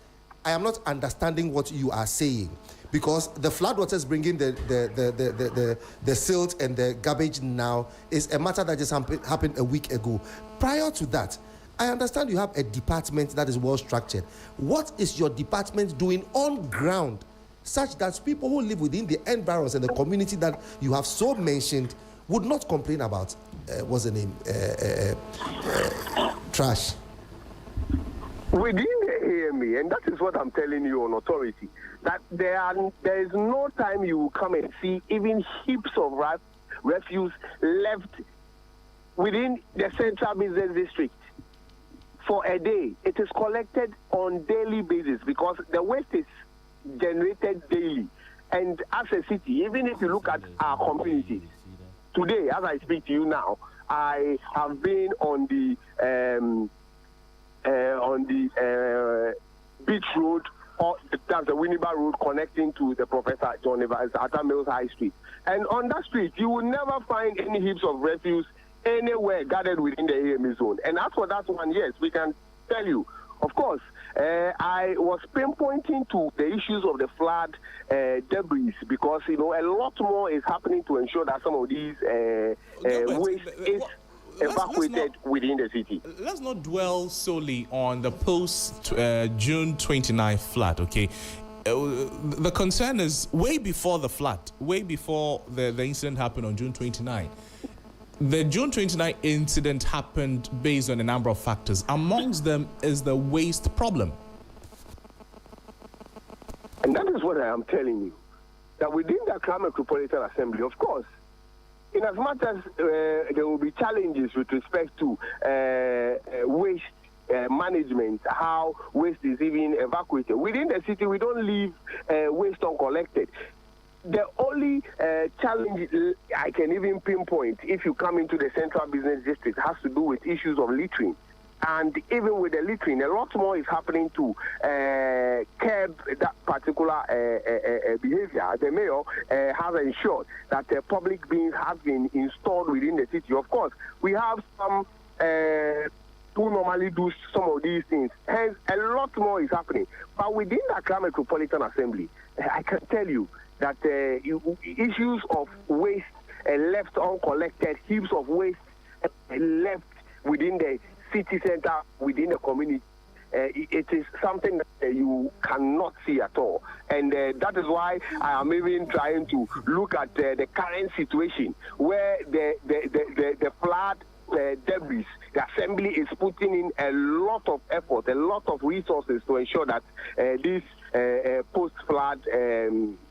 I am not understanding what you are saying. Because the floodwaters bringing the silt and the garbage now is a matter that just happened a week ago. Prior to that, I understand you have a department that is well structured. What is your department doing on ground, such that people who live within the environs and the community that you have so mentioned would not complain about what's the name, trash? Within the AMA, and that is what I'm telling you on authority, that there is no time you will come and see even heaps of refuse left within the central business district for a day. It is collected on daily basis because the waste is generated daily. And as a city, even if you look at our communities, today, as I speak to you now, I have been on the Beach Road, or that's the Winneba Road connecting to the Professor John Evans at Mills High Street. And on that street, you will never find any heaps of refuse anywhere gathered within the AME zone. And as for that one, yes, we can tell you. Of course, I was pinpointing to the issues of the flood debris because, a lot more is happening to ensure that some of these waste is evacuated within the city. Let's not dwell solely on the post-June 29 flood, okay? The concern is way before the flood, way before the incident happened on June 29. The June 29 incident happened based on a number of factors. Amongst them is the waste problem. And that is what I am telling you. That within the Accra Metropolitan Assembly, of course, in as much as there will be challenges with respect to waste management, how waste is even evacuated. Within the city, we don't leave waste uncollected. The only challenge I can even pinpoint, if you come into the central business district, has to do with issues of littering. And even with the littering, a lot more is happening to curb that particular behavior. The mayor has ensured that public bins have been installed within the city. Of course, we have some who normally do some of these things. Hence, a lot more is happening. But within the Accra Metropolitan Assembly, I can tell you that issues of waste left uncollected, heaps of waste left within the city center, within the community, it is something that you cannot see at all. And that is why I am even trying to look at the current situation where the flood debris, the assembly is putting in a lot of effort, a lot of resources to ensure that this post-flood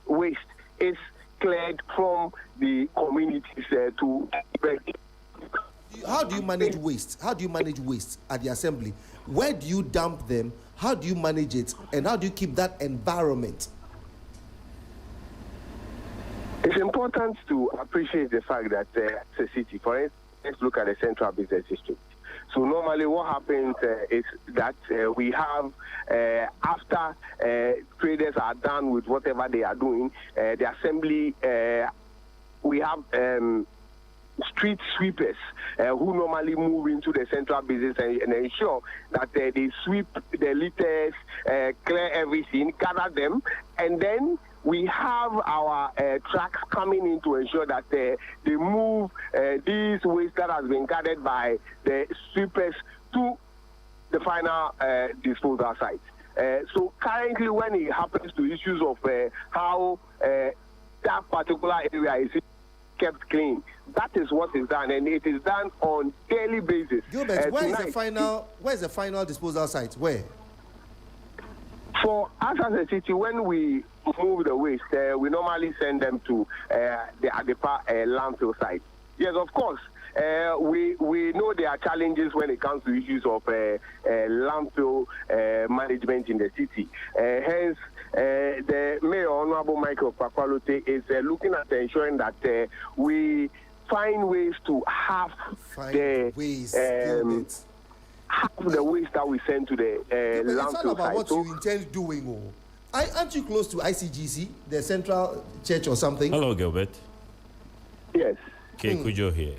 waste is cleared from the communities to. How do you manage waste? How do you manage waste at the assembly? Where do you dump them? How do you manage it? And how do you keep that environment? It's important to appreciate the fact that as a city, for instance, let's look at the central business district. So normally what happens is that we have, after traders are done with whatever they are doing, the assembly, we have street sweepers who normally move into the central business and ensure that they sweep the litters, clear everything, gather them, and then we have our trucks coming in to ensure that they move these waste that has been gathered by the sweepers to the final disposal site. So currently, when it happens to issues of how that particular area is kept clean, that is what is done, and it is done on daily basis. Gilbert, where's the final disposal site? Where? For us as a city, when we move the waste, we normally send them to the Adepa landfill site. Yes, of course. We know there are challenges when it comes to issues of landfill management in the city. Hence, the Mayor, Honorable Michael Kwakwalote, is looking at ensuring that we find ways to have the waste that we send to the landfill it's all about site. what you intend doing. Aren't you close to ICGC, the Central Church or something? Hello, Gilbert. Yes. Kujo here.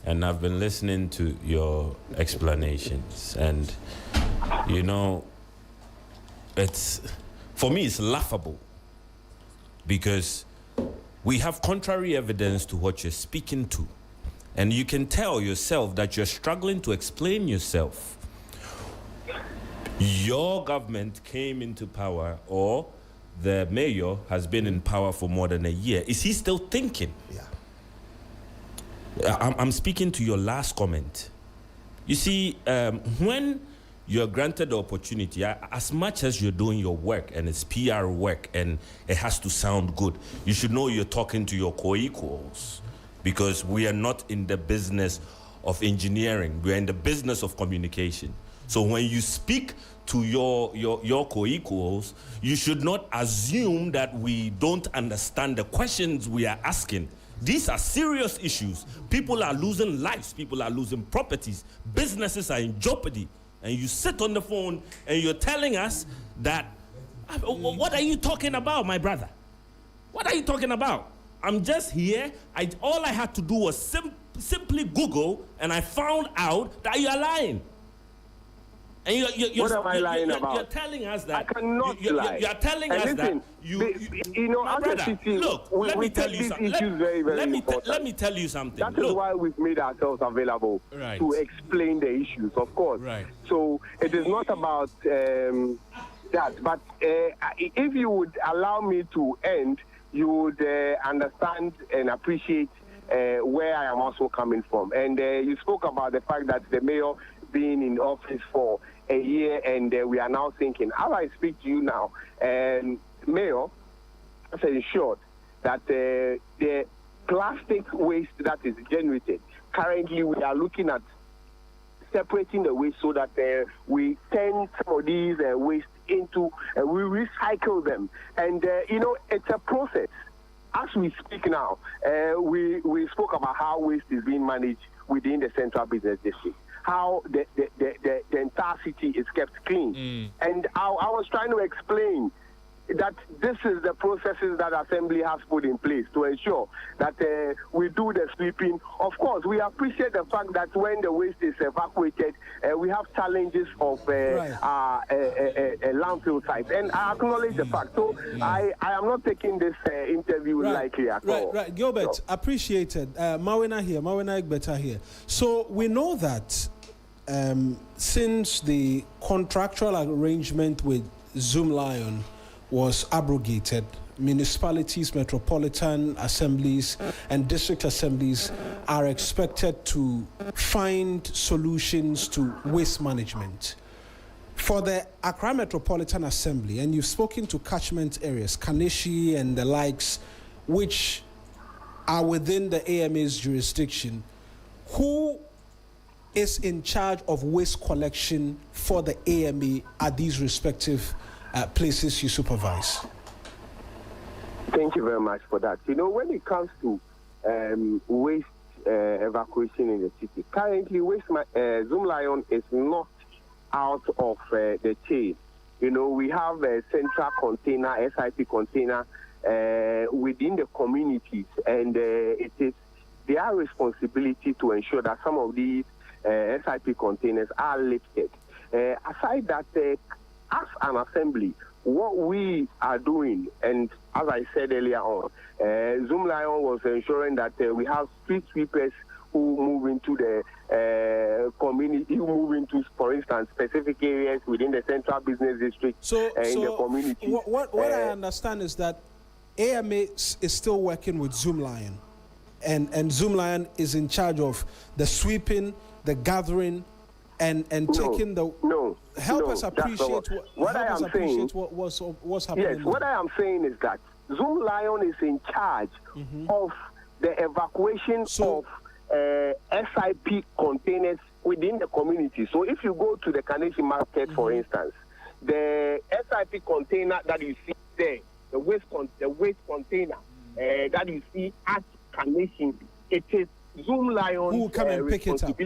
And I've been listening to your explanations, and you know, for me it's laughable because we have contrary evidence to what you're speaking to, and you can tell yourself that you're struggling to explain yourself. Your government came into power, or the mayor has been in power for more than a year. Is he still thinking? Yeah. I'm speaking to your last comment. You see, when you're granted the opportunity, as much as you're doing your work and it's PR work and it has to sound good, you should know you're talking to your co-equals, because we are not in the business of engineering. We're in the business of communication. So when you speak to your co-equals, you should not assume that we don't understand the questions we are asking. These are serious issues. People are losing lives. People are losing properties. Businesses are in jeopardy. And you sit on the phone and you're telling us that, what are you talking about, my brother? What are you talking about? I'm just here. All I had to do was simply Google, and I found out that you're lying. And what am I lying about? You're telling us that. I cannot lie. You're telling us that. Look, let me tell you something. Let me tell you something. That is why we've made ourselves available to explain the issues, of course. Right. So it is not about that. But if you would allow me to end, you would understand and appreciate where I am also coming from. And you spoke about the fact that the mayor being in office for a year, and we are now thinking, how I speak to you now, Mayor has ensured that the plastic waste that is generated, currently we are looking at separating the waste so that we turn some of these waste into, we recycle them. And, it's a process. As we speak now, we spoke about how waste is being managed within the Central Business District, how the entire city is kept clean. And I was trying to explain that this is the processes that Assembly has put in place to ensure that we do the sweeping. Of course, we appreciate the fact that when the waste is evacuated, we have challenges of landfill sites. And I acknowledge the fact. So I am not taking this interview lightly at all. Right. Gilbert, appreciated. Mawena Egbeta here. So we know that since the contractual arrangement with Zoom Lion was abrogated, municipalities, metropolitan assemblies, and district assemblies are expected to find solutions to waste management. For the Accra Metropolitan Assembly, and you've spoken to catchment areas, Kaneshi and the likes, which are within the AMA's jurisdiction, who is in charge of waste collection for the AMA at these respective places you supervise? Thank you very much for that. When it comes to waste evacuation in the city, currently Zoom Lion is not out of the chain. We have a central container, SIP container, within the communities, and it is their responsibility to ensure that some of these SIP containers are lifted. Aside that, as an assembly, what we are doing, and as I said earlier on, Zoom Lion was ensuring that we have street sweepers who move into the community, who move into, for instance, specific areas within the central business district in the community. What I understand is that AMA is still working with Zoom Lion, and Zoom Lion is in charge of the sweeping, the gathering, and taking the. Help us appreciate what's happening. Yes, what I am saying is that Zoom Lion is in charge of the evacuation of SIP containers within the community. So if you go to the Carnation Market, for instance, the SIP container that you see there, the waste container that you see at Carnation, it is Zoom Lion's who come and pick it up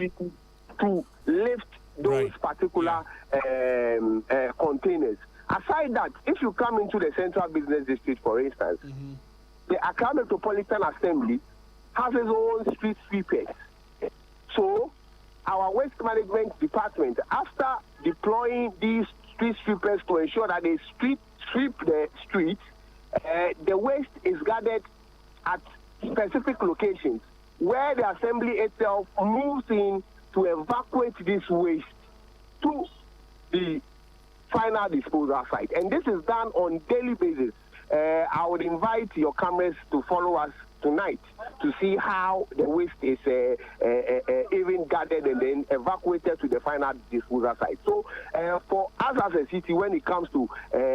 to lift those particular containers. Aside that, if you come into the Central Business District, for instance, the Accra Metropolitan Assembly has its own street sweepers. So our Waste Management Department, after deploying these street sweepers to ensure that they sweep the streets, the waste is gathered at specific locations where the assembly itself moves in to evacuate this waste to the final disposal site. And this is done on daily basis. I would invite your cameras to follow us tonight to see how the waste is even gathered and then evacuated to the final disposal site. So for us as a city, when it comes to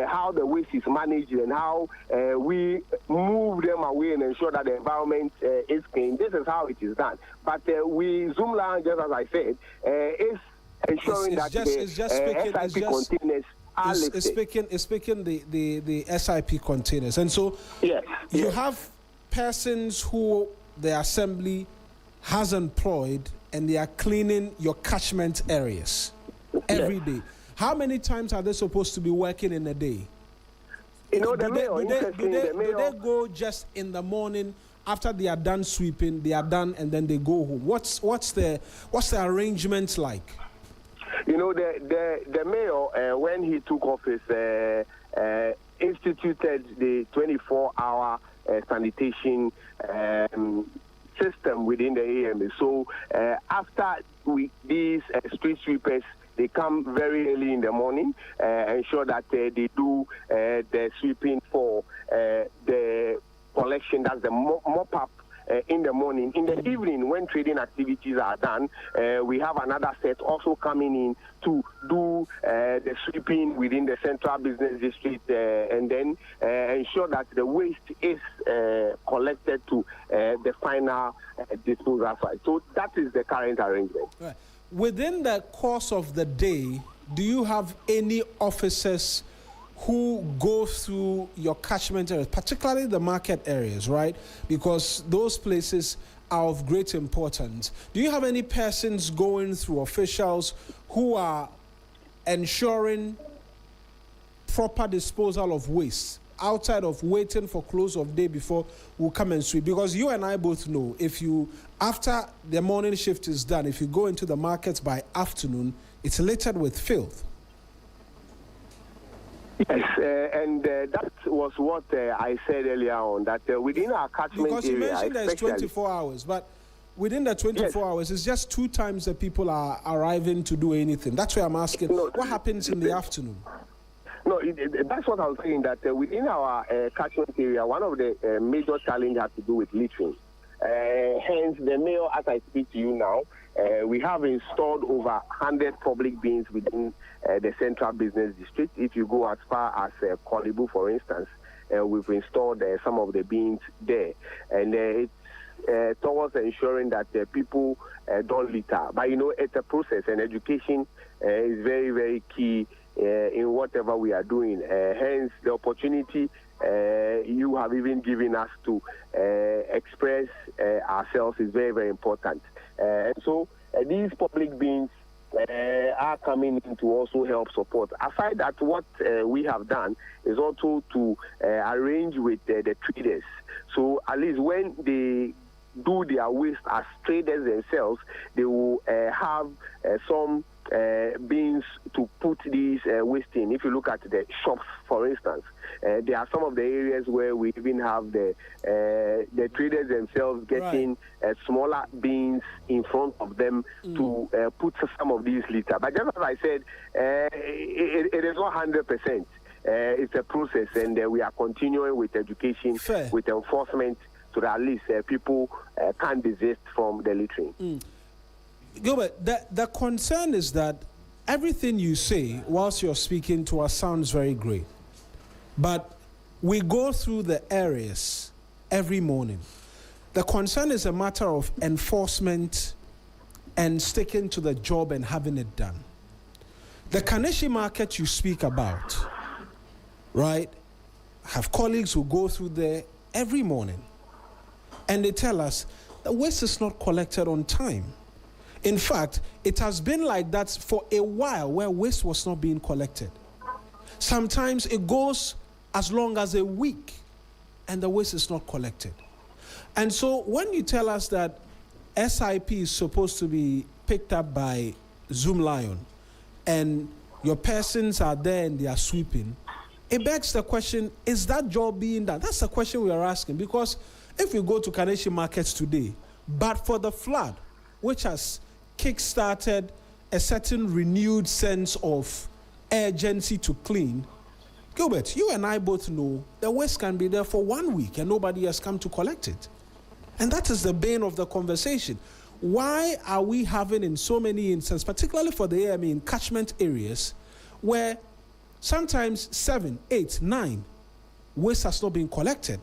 how the waste is managed and how we move them away and ensure that the environment is clean, this is how it is done. But we Zoom Lion, just as I said, is ensuring that the SIP containers are lifted. It's picking the SIP containers. And so you have persons who the assembly has employed and they are cleaning your catchment areas every day. How many times are they supposed to be working in a day? You know, do they go just in the morning after they are done sweeping, they are done and then they go home? What's the arrangement like? You know, the mayor, when he took office, instituted the 24-hour sanitation system within the AMA. So after these street sweepers, they come very early in the morning, ensure that they do the sweeping for the collection, that's the mop-up in the morning. In the evening, when trading activities are done, we have another set also coming in to do the sweeping within the Central Business District and then ensure that the waste is collected to the final disposal site. So that is the current arrangement. Right. Within the course of the day, do you have any officers who go through your catchment areas, particularly the market areas, right? Because those places are of great importance. Do you have any persons going through, officials who are ensuring proper disposal of waste outside of waiting for close of day before we come and sweep? Because you and I both know, if you, after the morning shift is done, if you go into the markets by afternoon, it's littered with filth. Yes, and that was what I said earlier on, that within our catchment area... Because you mentioned there's 24 hours, but within the 24 hours, it's just 2 times that people are arriving to do anything. That's why I'm asking, what happens in the afternoon? No, that's what I was saying, that within our catchment area, one of the major challenges has to do with littering. Hence, the mayor, as I speak to you now, we have installed over 100 public bins within the Central Business District. If you go as far as Kolibu, for instance, we've installed some of the bins there. And it's towards ensuring that people don't litter. But, you know, it's a process, and education is very, very key in whatever we are doing. Hence, the opportunity you have even given us to express ourselves is very, very important. And so these public bins are coming in to also help support. Aside that, what we have done is also to arrange with the traders. So at least when they do their waste as traders themselves, they will have some bins to put these waste in. If you look at the shops, for instance, there are some of the areas where we even have the traders themselves getting smaller bins in front of them to put some of these litter. But just as I said, it is not 100%. It's a process, and we are continuing with education, with enforcement, so that at least people can't desist from the littering. Gilbert, the concern is that everything you say whilst you're speaking to us sounds very great. But we go through the areas every morning. The concern is a matter of enforcement and sticking to the job and having it done. The Kaneshie market you speak about, right? I have colleagues who go through there every morning, and they tell us the waste is not collected on time. In fact, it has been like that for a while where waste was not being collected. Sometimes it goes as long as a week and the waste is not collected. And so when you tell us that SIP is supposed to be picked up by Zoom Lion and your persons are there and they are sweeping, it begs the question, is that job being done? That's the question we are asking, because if we go to Kaneshie markets today, but for the flood, which has kick-started a certain renewed sense of urgency to clean, Gilbert, you and I both know the waste can be there for 1 week and nobody has come to collect it. And that is the bane of the conversation. Why are we having in so many instances, particularly for the AME in catchment areas, where sometimes 7, 8, 9 waste has not been collected?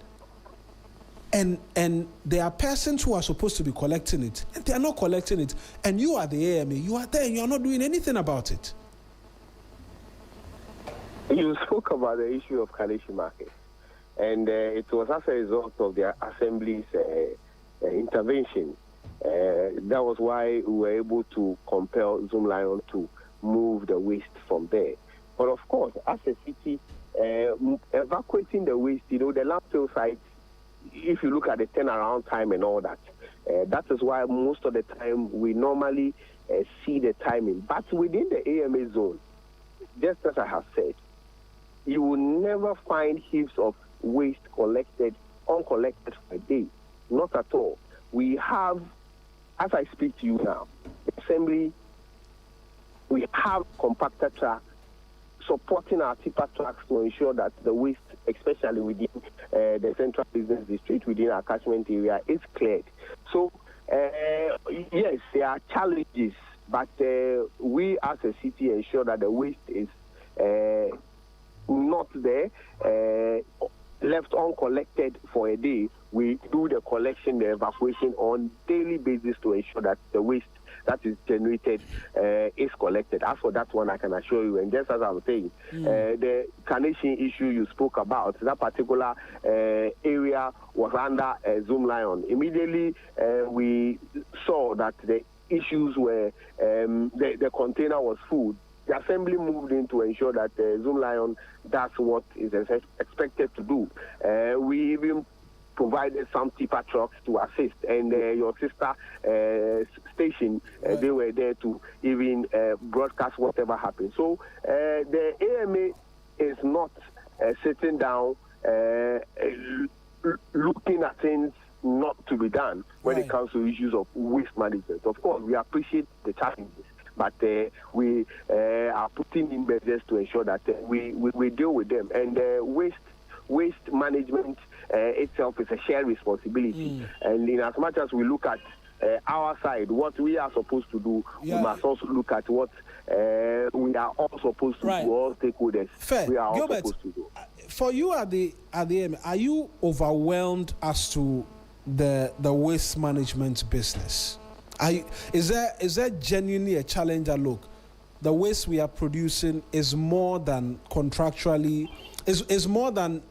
And there are persons who are supposed to be collecting it, and they are not collecting it. And you are the AME, you are there, and you are not doing anything about it. You spoke about the issue of Kaneshie market, and it was as a result of the Assembly's intervention. That was why we were able to compel Zoom Lion to move the waste from there. But of course, as a city, evacuating the waste, the landfill sites, if you look at the turnaround time and all that, that is why most of the time we normally see the timing. But within the AMA zone, just as I have said, you will never find heaps of waste uncollected for a day. Not at all. We have, as I speak to you now, the Assembly, we have compactor trucks supporting our tipper trucks to ensure that the waste, especially within the central business district, within our catchment area, is cleared. So, yes, there are challenges, but we as a city ensure that the waste is not there, left uncollected for a day. We do the collection, the evacuation on daily basis to ensure that the waste that is generated is collected. As for that one, I can assure you, and just as I was saying, the Kaneshie issue you spoke about, that particular area was under Zoom Lion. Immediately, we saw that the issues were, the container was full. The Assembly moved in to ensure that Zoom Lion does what is expected to do. We even provided some tipper trucks to assist, and your sister station, they were there to even broadcast whatever happened. So the AMA is not sitting down looking at things not to be done when it comes to issues of waste management. Of course, we appreciate the challenges, but we are putting in measures to ensure that we deal with them. And waste management itself is a shared responsibility. And in as much as we look at our side, what we are supposed to do, we must also look at what we are all supposed to do, all stakeholders. Fair. We are all Gilbert, supposed to do. For you at the end, are you overwhelmed as to the waste management business? Is there genuinely a challenge that, look, the waste we are producing is more than contractually, is more than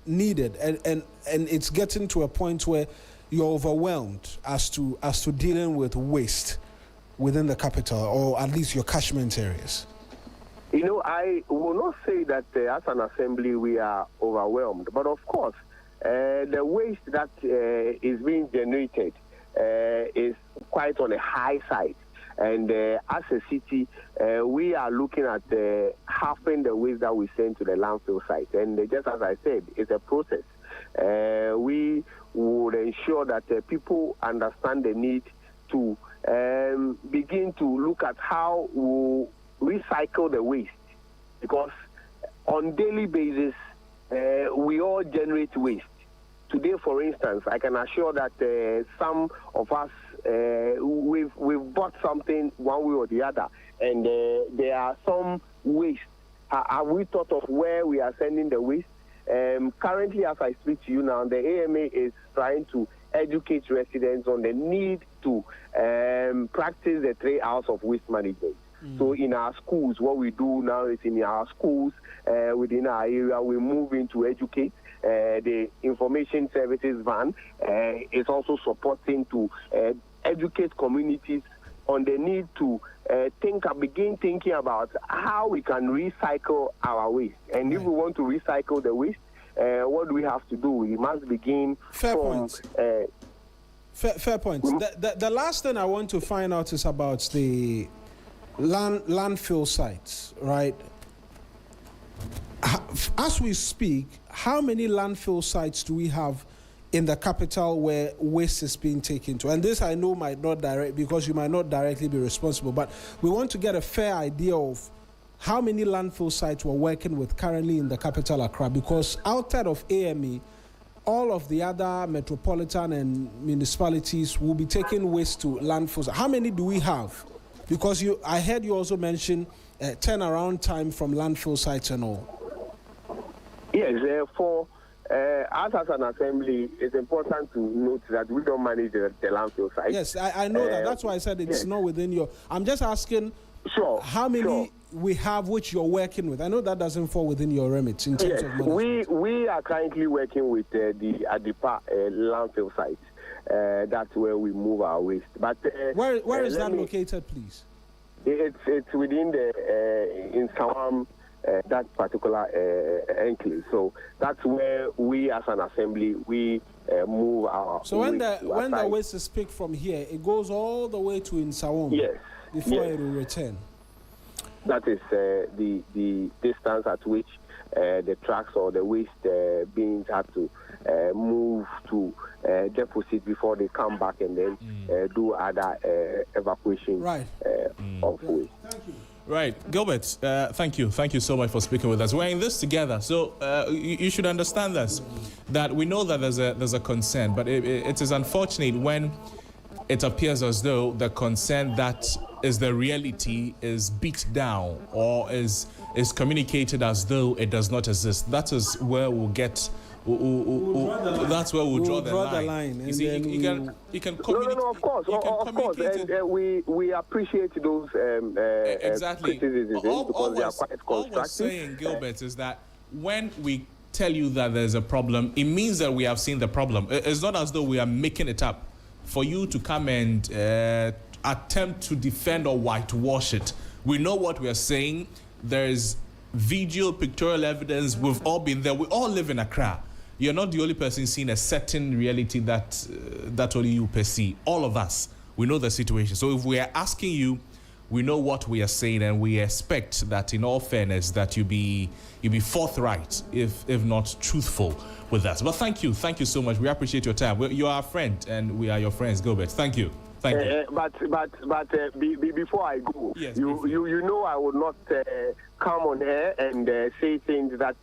needed, and it's getting to a point where you're overwhelmed as to dealing with waste within the capital, or at least your catchment areas? I will not say that as an assembly we are overwhelmed, but of course, the waste that is being generated is quite on the high side. And as a city, we are looking at halving the waste that we send to the landfill site. And just as I said, it's a process. We would ensure that people understand the need to begin to look at how we recycle the waste, because on daily basis we all generate waste. Today, for instance, I can assure that some of us we've bought something one way or the other, and there are some waste. Have we thought of where we are sending the waste? Currently, as I speak to you now, the AMA is trying to educate residents on the need to practice the 3 hours of waste management. So in our schools, what we do now is in our schools, within our area, we move in to educate. The information services van is also supporting to educate communities on the need to begin thinking about how we can recycle our waste. And if we want to recycle the waste, what do we have to do? We must begin Fair point. The last thing I want to find out is about the landfill sites, right? As we speak, how many landfill sites do we have in the capital where waste is being taken to? And this I know might not because you might not directly be responsible, but we want to get a fair idea of how many landfill sites we're working with currently in the capital Accra, because outside of AME, all of the other metropolitan and municipalities will be taking waste to landfills. How many do we have? Because I heard you also mention turnaround time from landfill sites and all. Yes, for us as an assembly, it's important to note that we don't manage the landfill site. Yes, I know that. That's why I said it's not within your... I'm just asking how many we have which you're working with. I know that doesn't fall within your remit in terms of management. We are currently working with the Adipa landfill site. That's where we move our waste. But where is that located, please? It's within the in Sawam, that particular enclave. So that's where we, as an assembly, we move our. So when the waste is picked from here, it goes all the way to Insawam. Yes. Before it will return. That is the distance at which the trucks or the waste beings have to move to deposit before they come back and then do other evacuation of waste. Thank you. Right, Gilbert, thank you so much for speaking with us. We're in this together, so you should understand this, that we know that there's a concern, but it is unfortunate when it appears as though the concern that is the reality is beat down or is communicated as though it does not exist. That is where we'll get. That's where we'll draw the line. You see, you can communicate. No, of course, and we appreciate those exactly criticisms because they are quite constructive. All we're saying, Gilbert, is that when we tell you that there's a problem, it means that we have seen the problem. It's not as though we are making it up for you to come and attempt to defend or whitewash it. We know what we are saying. There's video, pictorial evidence. We've all been there. We all live in Accra. You're not the only person seeing a certain reality that only you perceive. All of us, we know the situation. So if we are asking you, we know what we are saying, and we expect that, in all fairness, that you be forthright, if not truthful with us. But thank you so much. We appreciate your time. You are our friend, and we are your friends, Gilbert. Thank you. But before I go, yes, you know I would not come on air and say things that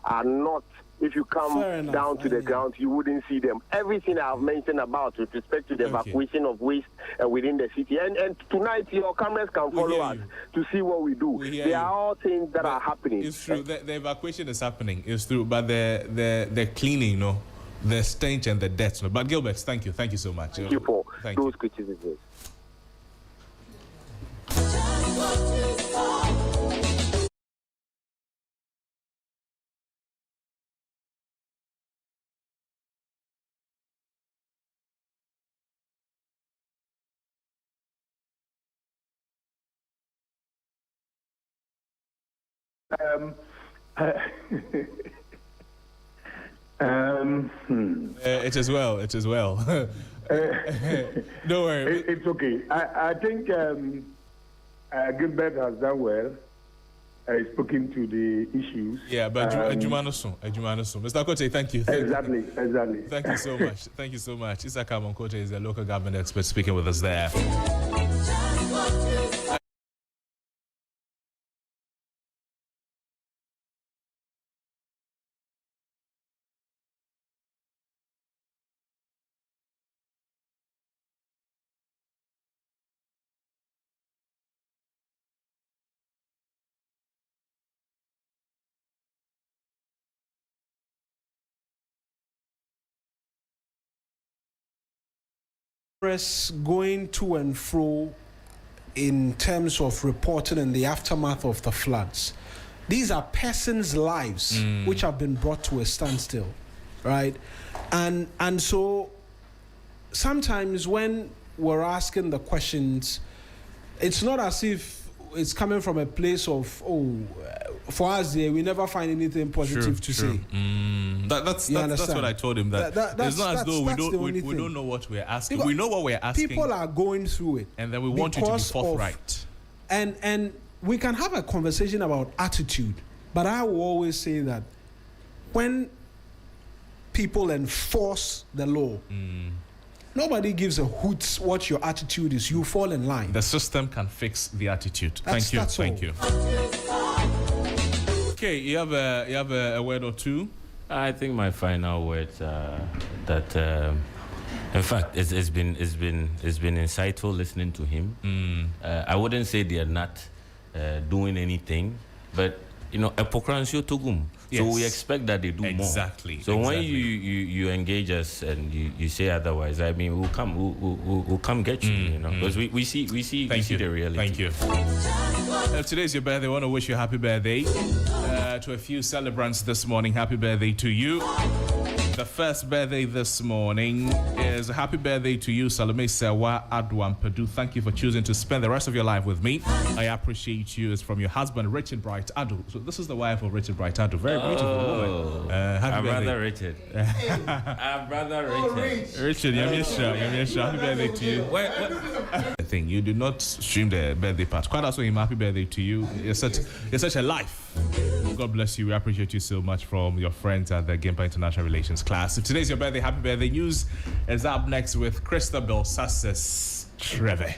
are not. If you come down to the ground, you wouldn't see them. Everything I've mentioned about with respect to the evacuation of waste within the city. And tonight, your cameras can follow us to see what we do. They are all things that are happening. It's true. The evacuation is happening. It's true. But the cleaning, the stench and the deaths. But Gilbert, thank you. Thank you so much. Thank you for those criticisms. It is well. Don't worry. It's okay. I think Gilbert has done well. Spoken to the issues. Yeah, but Ejumanoso. Mr. Kote, thank you. Exactly. Thank you so much. Thank you so much. Isaka Monkote is a local government expert speaking with us there. Going to and fro in terms of reporting in the aftermath of the floods. These are persons' lives which have been brought to a standstill, right? And so sometimes when we're asking the questions, it's not as if it's coming from a place of, for us here, we never find anything positive to say. That's what I told him. It's not as though we don't know what we're asking. We know what we're asking. People are going through it, and then we want you to be forthright. And we can have a conversation about attitude, but I will always say that when people enforce the law, nobody gives a hoot what your attitude is. You fall in line. The system can fix the attitude. Thank you. Okay, you have a word or two? I think my final words are that, in fact, it's been insightful listening to him. I wouldn't say they are not doing anything, but epokransio togum. Yes. So we expect that they do more. Exactly. So when you engage us and you say otherwise, I mean, we'll come get you, because we see the reality. Thank you. Today's your birthday. I want to wish you a happy birthday. To a few celebrants this morning, happy birthday to you. The first birthday this morning is a happy birthday to you, Salome Sewa Adwan Padu. Thank you for choosing to spend the rest of your life with me. I appreciate you. It's from your husband, Richard Bright Adu. So this is the wife of Richard Bright Adu. Very beautiful woman. Happy birthday. Brother Richard. Our brother Richard. Richard, happy birthday to you. I think you do not stream the birthday part. Quite also, happy birthday to you. You're such a life. God bless you. We appreciate you so much from your friends at the Gimpa International Relations class. If today's your birthday, happy birthday. News is up next with Christabel Sasses Treve.